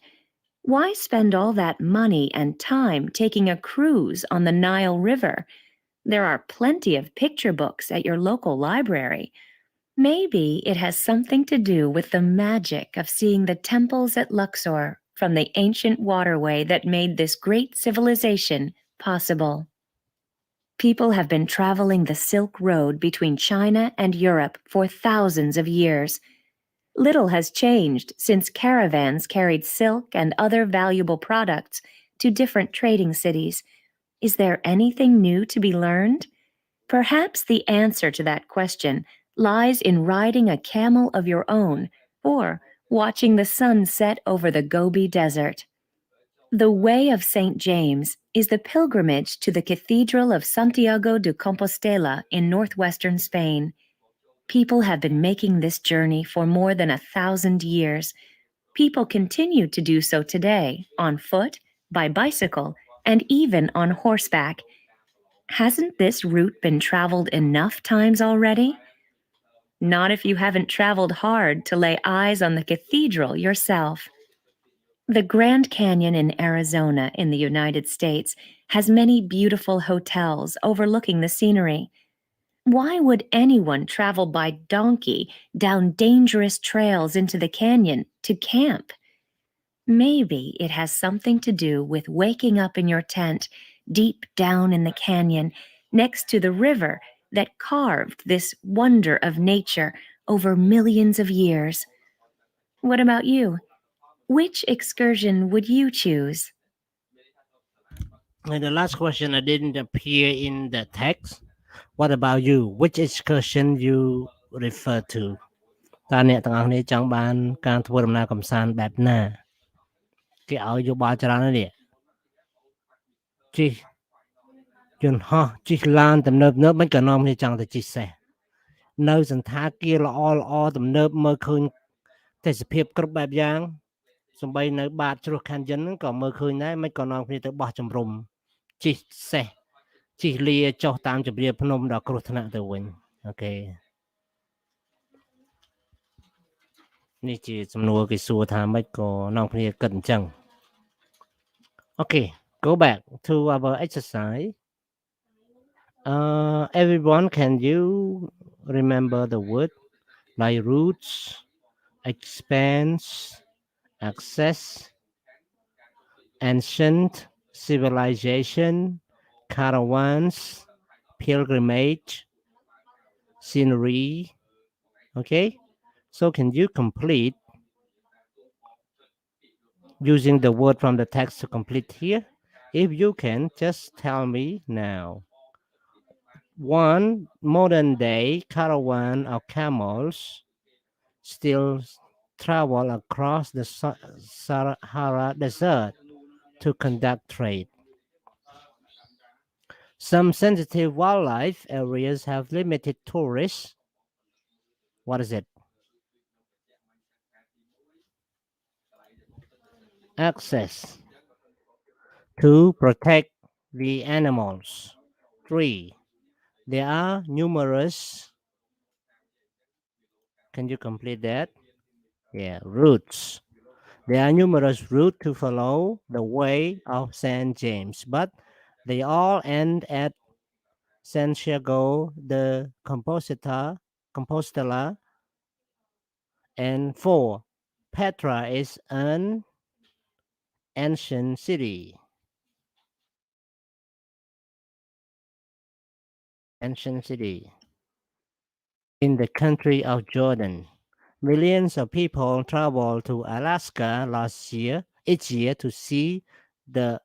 Why spend all that money and time taking a cruise on the Nile River? There are plenty of picture books at your local library. Maybe it has something to do with the magic of seeing the temples at Luxor from the ancient waterway that made this great civilization possible. People have been traveling the Silk Road between China and Europe for thousands of years. Little has changed since caravans carried silk and other valuable products to different trading cities. Is there anything new to be learned? Perhaps the answer to that question lies in riding a camel of your own or watching the sun set over the Gobi Desert. The Way of St. James is the pilgrimage to the Cathedral of Santiago de Compostela in northwestern Spain. People have been making this journey for more than 1,000 years. People continue to do so today, on foot, by bicycle, and even on horseback. Hasn't this route been traveled enough times already? Not if you haven't traveled hard to lay eyes on the cathedral yourself. The Grand Canyon in Arizona in the United States has many beautiful hotels overlooking the scenery. Why would anyone travel by donkey down dangerous trails into the canyon to camp? Maybe it has something to do with waking up in your tent deep down in the canyon next to the river that carved this wonder of nature over millions of years. What about you? Which excursion would you choose? And the last question didn't appear in the text. What about you? Which excursion you refer to? តើអ្នកទាំងអស់គ្នាចង់បានការធ្វើដំណើរកម្សាន្តបែបណាគេឲ្យយោបល់ច្រើនណាស់នេះជិះយន្តហោះជិះឡានទំនើបមិនក៏នាំគ្នាចង់ទៅជិះសេះនៅសន្តាគារល្អទំនើបមើលឃើញទេសភាពគ្រប់បែបយ៉ាងសំបីនៅបាតជ្រោះ Canyon ហ្នឹងក៏មើលឃើញដែរមិនក៏នាំគ្នាទៅបោះជំរំជិះសេះជិះលាចុះតាមជម្រាលភ្នំដល់គ្រោះថ្នាក់ទៅវិញអូខេនេះជាសំណួរគេសួរថាម៉េចក៏នាំគ្នាគិតអញ្ចឹង Okay, go back to our exercise. Everyone, can you remember the word like roots, expanse, access, ancient, civilization, caravans, pilgrimage, scenery? Okay, so can you complete using the word from the text to complete here? If you can, just tell me now. One modern day caravan of camels still travel across the Sahara Desert to conduct trade. Some sensitive wildlife areas have limited tourists. What is it? Access. 2. Protect the animals. 3. There are numerous. Can you complete that? Yeah, routes. There are numerous routes to follow the way of St. James, but they all end at Santiago de Compostela. And 4. Petra is an ancient city. Ancient city in the country of Jordan. Millions of people travel to Alaska each year to see the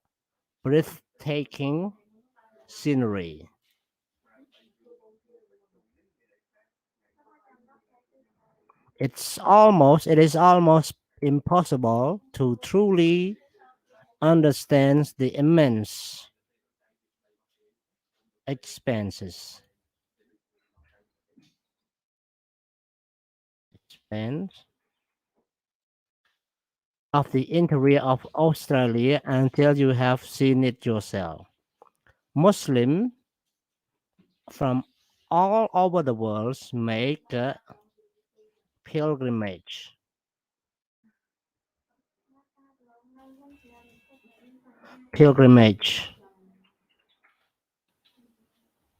breathtaking scenery. it is almost impossible to truly understand the immense expanse of the interior of Australia until you have seen it yourself. Muslims from all over the world make a pilgrimage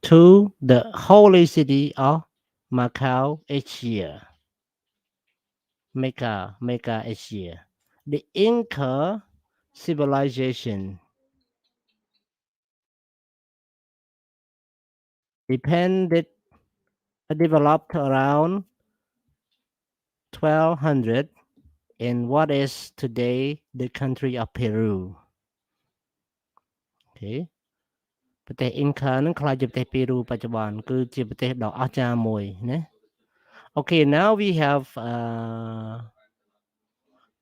to the holy city of Macau each year. Mecca each year. The Inca civilization developed around 1200 in what is today the country of Peru. Okay. ប្រទេស Inca នឹងក្លាយជាប្រទេស Peru បច្ចុប្បន្នគឺជាប្រទេសដ៏អស្ចារ្យមួយណា Okay, now we have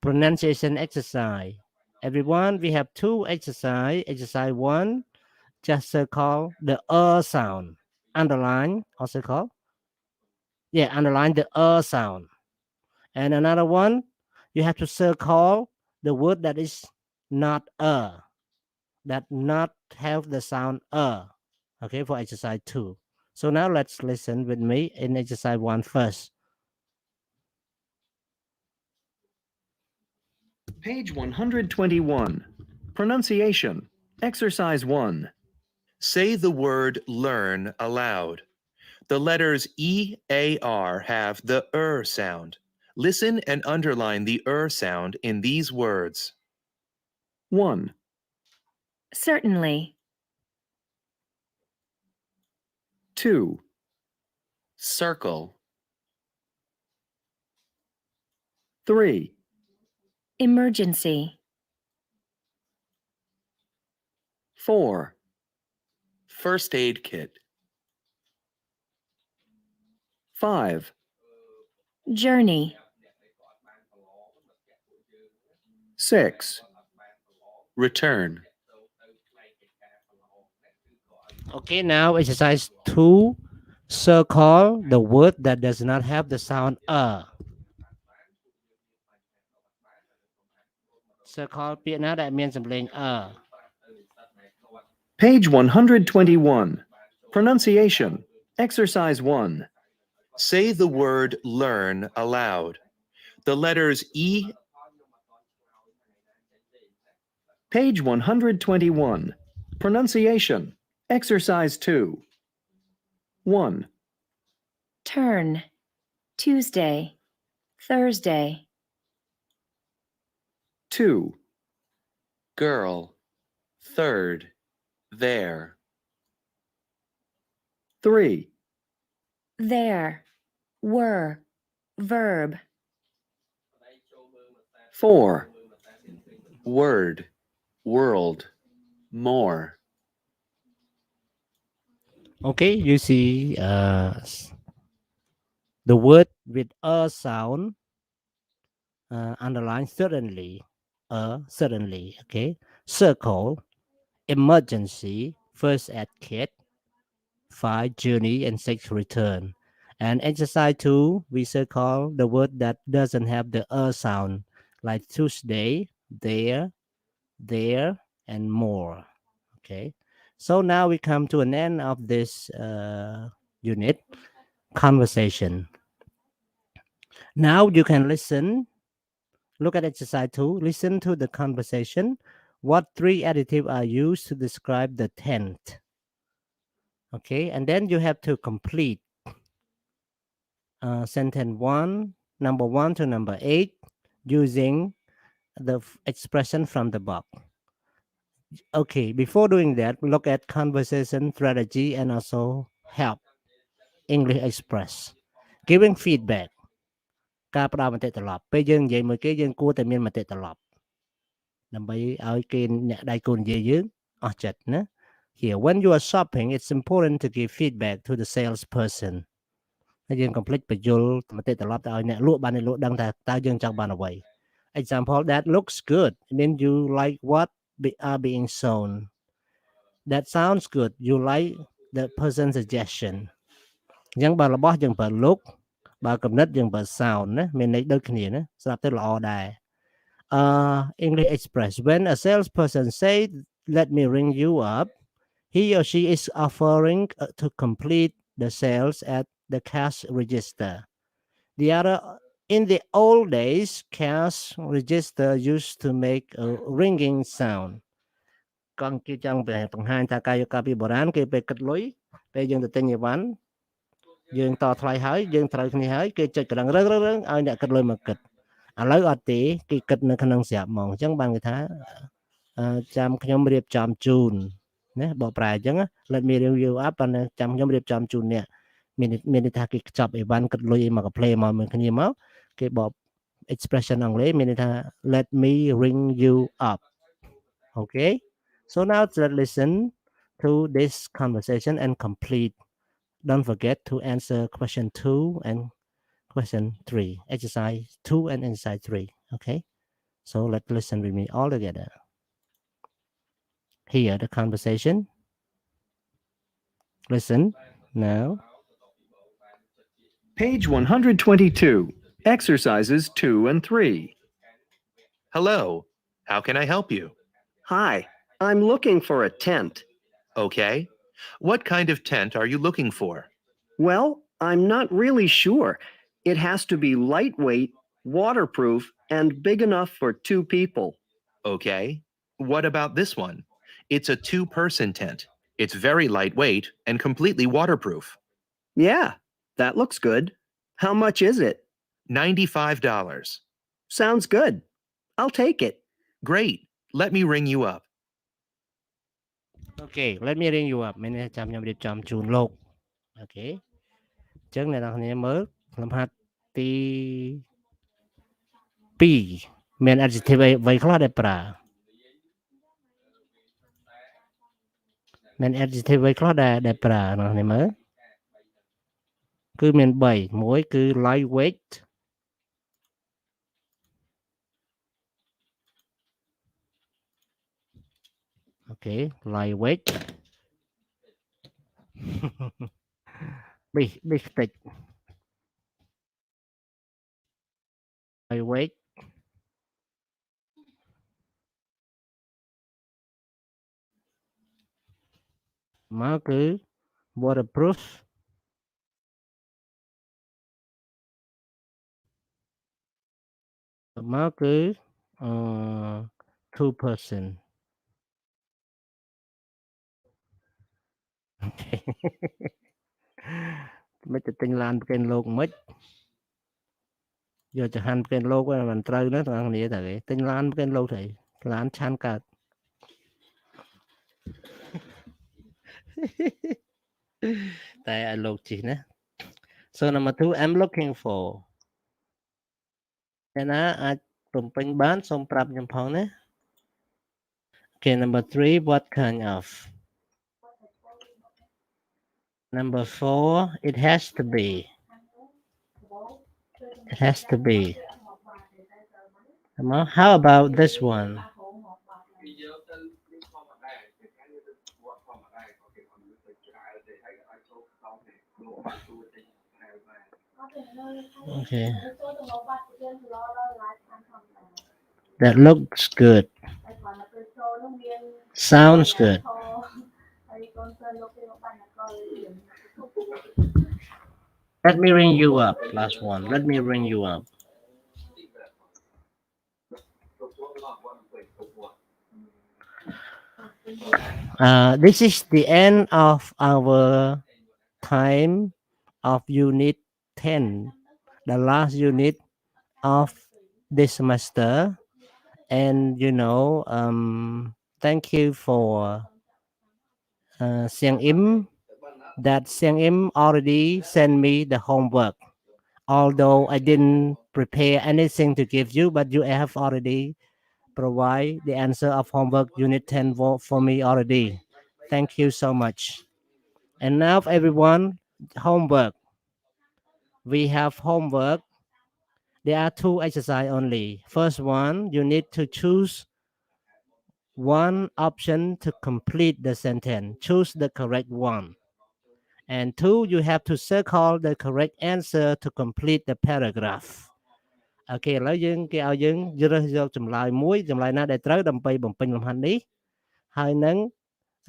pronunciation exercise. Everyone, we have two exercise. Exercise 1, just circle the sound. Underline or circle. Yeah, underline the sound. And another one, you have to circle the word that is not that not have the sound Okay, for exercise 2. So now let's listen with me in exercise 1 first. Page 121. Pronunciation. Exercise 1. Say the word learn aloud. The letters E, A, R have the sound. Listen and underline the sound in these words. 1, Certainly. 2, circle. 3, Emergency. 4, first aid kit. 5, Journey. 6, return. Okay, now exercise 2. Circle the word that does not have the sound Circle ពាក្យណាដែលមានសំឡេង Page 121. Pronunciation. Exercise 1. Say the word learn aloud. The letters E. Page 121. Pronunciation. Exercise 2. 1, Turn. Tuesday. Thursday. 2, girl, third, there. 3, There. Were. Verb. 4, word, world, more. Okay, you see the word with sound underline certainly certainly. Okay, circle, emergency, first aid kit, 5, journey, and 6, return. And exercise 2, we circle the word that doesn't have the sound, like Tuesday, there, and more. Okay, so now we come to an end of this unit, conversation. Now you can listen. Look at exercise 2. Listen to the conversation. What 3 adjectives are used to describe the tent? Okay, and then you have to complete sentence 1, number 1 to number 8, using the expression from the book. Okay, before doing that, look at conversation strategy and also help English Express. Giving feedback. ការផ្ដល់មតិត្រឡប់ពេលយើងនិយាយមួយគេយើងគួរតែមានមតិត្រឡប់ដើម្បីឲ្យគេអ្នកដៃគូនិយាយយើងអស់ចិត្តណា Here when you are shopping it's important to give feedback to the salesperson ហើយយើងកុំភ្លេចបញ្យលមតិត្រឡប់ទៅឲ្យអ្នកលក់បានអ្នកលក់ដឹងថាតើយើងចង់បានអ្វី Example, that looks good. I mean, you like what are being shown. That sounds good. You like the person's suggestion. អញ្ចឹងបើរបស់យើងប្រើ look បើកំណត់យើងប្រើ sound ណាមានន័យដូចគ្នាណាស្រាប់ទៅល្អដែរ English express when a salesperson say let me ring you up he or she is offering to complete the sales at the cash register the other in the old days cash register used to make a ringing sound កងគេចង់បង្ហាញថាកាយកាលពីបុរាណគេពេលគិតលុយពេលយើងទៅទិញអីវ៉ាន់យើងតថ្លៃហើយយើងត្រូវគ្នាហើយគេចុចកណ្ដឹងរឹងឲ្យអ្នកគិតលុយមកគិតឥឡូវអត់ទេគេគិតនៅក្នុងស្រាប់ហ្មងអញ្ចឹងបានគេថាចាំខ្ញុំរៀបចំជូនណាបកប្រែអញ្ចឹង let me ring you up បានចាំខ្ញុំរៀបចំជូនអ្នកមានន័យថាគេខ្ចប់អីវ៉ាន់គិតលុយមកកាផ្លេមកមួយគ្នាមកគេបក expression អង់គ្លេសមានន័យថា let me ring you up okay so now let's listen to this conversation and complete don't forget to answer question 2 and question 3 exercise 2 and exercise 3 okay so let's listen with me all together here the conversation listen now Page 122. Exercises 2 and 3. Hello. How can I help you? Hi, I'm looking for a tent. Okay. What kind of tent are you looking for? Well, I'm not really sure. It has to be lightweight, waterproof, and big enough for 2 people. Okay. What about this one? It's a 2-person tent. It's very lightweight and completely waterproof. Yeah, that looks good. How much is it? $95. Sounds good. I'll take it. Great. Let me ring you up. okay let me ring you up មានន័យថាចាំខ្ញុំរៀបចំជូនលោក okay អញ្ចឹងអ្នកនរគ្នាមើលលំហាត់ទី2មាន adjective អ្វីខ្លះដែលប្រើមាន adjective អ្វីខ្លះដែលប្រើអ្នកនរគ្នាមើលគឺមាន3មួយគឺ lightweight okay lightweight big stick lightweight មកគឺ waterproof មកគឺ2-person okay មិនទៅទិញឡានប្រកេនលោកមិនយកចង្ហាន់ប្រកេនលោកមិនត្រូវណាទាំងគ្នាតែគេទិញឡានប្រកេនលោកទៅឡានឆានកើត តែឲ្យលោកជិះណា so number 2 I'm looking for តែណាអាចបំពេញបានសូមប្រាប់ខ្ញុំផងណា okay number 3 what kind of number 4 it has to be how about this one okay that looks good sounds good let me ring you up last one let me ring you up this is the end of our time of unit 10 the last unit of this semester and thank you for Siang Im that Siang Im already sent me the homework although I didn't prepare anything to give you but you have already provide the answer of homework unit 10 for me already thank you so much and now everyone homework we have homework. There are 2 exercise only. First one, you need to choose one option to complete the sentence. Choose the correct one. And 2, you have to circle the correct answer to complete the paragraph. អូខេឥឡូវយើងគេឲ្យយើងរើសយកចម្លើយមួយចម្លើយណាដែលត្រូវដើម្បីបំពេញលំហាត់នេះហើយនឹង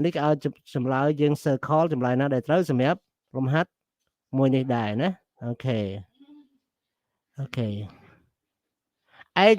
នេះគេឲ្យចម្លើយយើង circle ចម្លើយណាដែលត្រូវសម្រាប់លំហាត់មួយនេះដែរណាអូខេឯង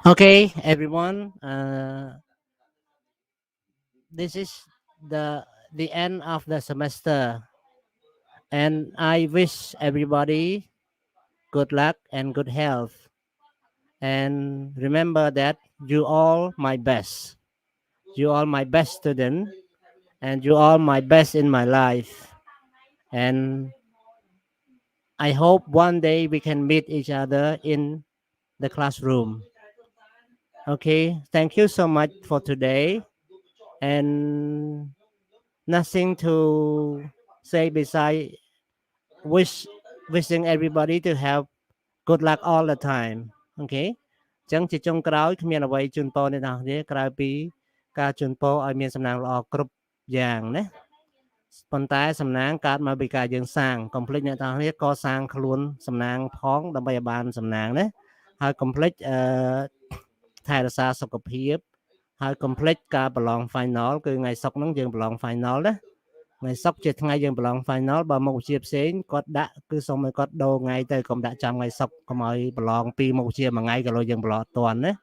Okay, everyone. This is the end of the semester, and I wish everybody good luck and good health. And remember that you all my best. You all my best student, and you all my best in my life. And I hope one day we can meet each other in the classroom. Okay, thank you so much for today. And nothing to say beside wishing everybody to have good luck all the time. Okay អញ្ចឹងជាចុងក្រោយគ្មានអ្វីជូនពរអ្នកនរគ្នាក្រៅពីការជូនពរឲ្យមានសំណាងល្អគ្រប់យ៉ាងណាប៉ុន្តែសំណាងកើតមកពីការយើងសាងកុំភ្លេចអ្នកនរគ្នាកសាងខ្លួនសំណាងផងដើម្បីឲ្យបានសំណាងណាហើយកុំភ្លេចថែរក្សាសុខភាពហើយកុំភ្លេចការប្រឡង final គឺថ្ងៃសុក្រហ្នឹងយើងប្រឡង final ណាថ្ងៃសុក្រជាថ្ងៃយើងប្រឡង final បើមុខវិជ្ជាផ្សេងគាត់ដាក់គឺសូមឲ្យគាត់ដូរថ្ងៃទៅកុំដាក់ចាំថ្ងៃសុក្រកុំឲ្យប្រឡងពីមុខវិជ្ជាមួយថ្ងៃក៏លោយើងប្រឡងអត់ទាន់ណា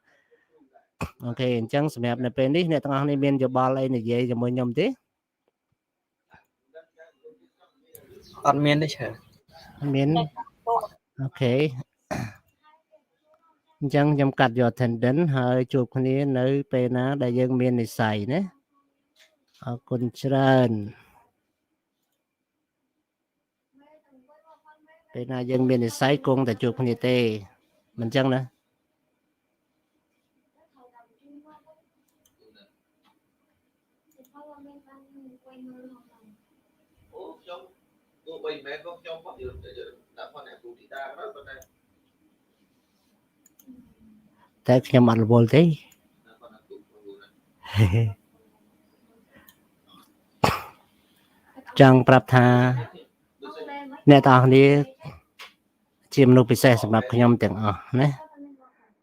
អូខេអញ្ចឹងសម្រាប់នៅពេលនេះអ្នកទាំងអស់គ្នាមានយោបល់អីនិយាយជាមួយខ្ញុំទេអត់មានទេឈើមានអូខេអញ្ចឹងខ្ញុំកាត់យក attendance ហើយជួបគ្នានៅពេលណាដែលយើងមាននិស្ស័យណាអរគុណច្រើនពេលណាយើងមាននិស្ស័យគង់តែជួបគ្នាទេមិនអញ្ចឹងណាតែខ្ញុំអត់រវល់ទេចង់ប្រាប់ថាអ្នកទាំងអស់គ្នាជាមនុស្សពិសេសសម្រាប់ខ្ញុំទាំងអស់ណា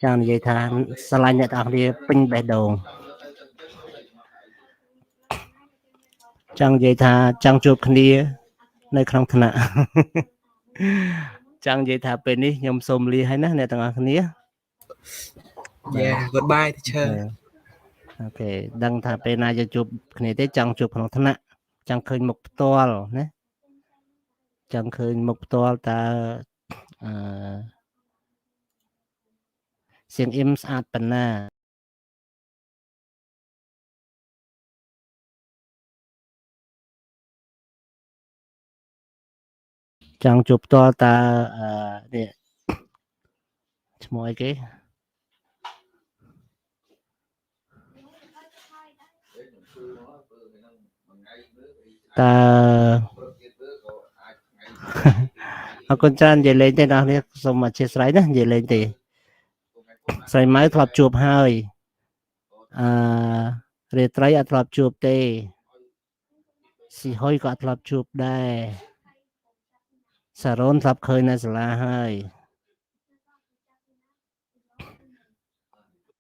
ចង់និយាយថាស្រឡាញ់អ្នកទាំងអស់គ្នាពេញបេះដូងចង់និយាយថាចង់ជួបគ្នានៅក្នុងថ្នាក់ចង់និយាយថាពេលនេះខ្ញុំសូមលាហើយណាអ្នកទាំងអស់គ្នាgoodbye teacher អូខេដឹងថាពេលណាយើងជួបគ្នាទេចង់ជួបក្នុងថ្នាក់ចង់ឃើញមុខផ្ទាល់ណាចង់ឃើញមុខផ្ទាល់តើសៀងអ៊ីមស្អាតប៉ុណ្ណាចង់ជួបផ្ទាល់តើនេះឈ្មោះអីគេតើ អរគុណច្រើននិយាយលេងទេអ្នកនេះសូមអធិស្ឋានណានិយាយលេងទេស្រីម៉ៅធ្លាប់ជួបហើយរាត្រីអត់ធ្លាប់ជួបទេស៊ីហុយក៏អត់ធ្លាប់ជួបដែរសារ៉ូនធ្លាប់ឃើញនៅសាលាហើយ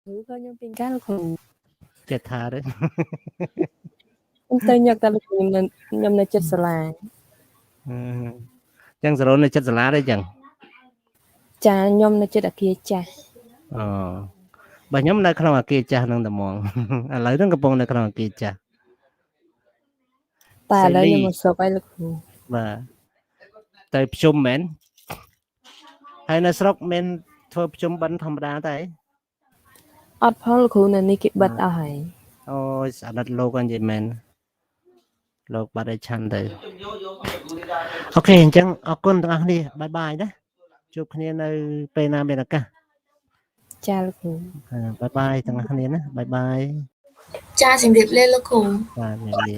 Hữu coi nhân viên cá là khủng ចិត្តថាទេ Ông tây nhật ta là nhầm là chết là ចឹងសារ៉ូននៅចិត្តសាលាទេចឹង cha nhầm là chết ở kia cha អូបើខ្ញុំនៅក្នុងអាគារចាស់នឹងតែហ្មង ឥឡូវហ្នឹងកំពុងនៅក្នុងអាគារចាស់ ta là Sally. nhầm một số cái là khủng បាទទៅប្រជុំមែនហើយនៅស្រុកមានធ្វើប្រជុំបិណ្ឌធម្មតាតែ ọt phó là khủng này kịp bật ao hải អូយស្អាតលោកអញ្ចឹងមែនលោកបាត់ឲ្យឆាន់ទៅអូខេអញ្ចឹងអរគុណទាំងអស់គ្នាបាយបាយណាជួបគ្នានៅពេលណាមានឱកាស cha là khủng បាយបាយទាំងអស់គ្នាណាបាយបាយ Cha xin điệp lên là khủng. បាទអ្នកលា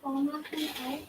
Con nó không thấy.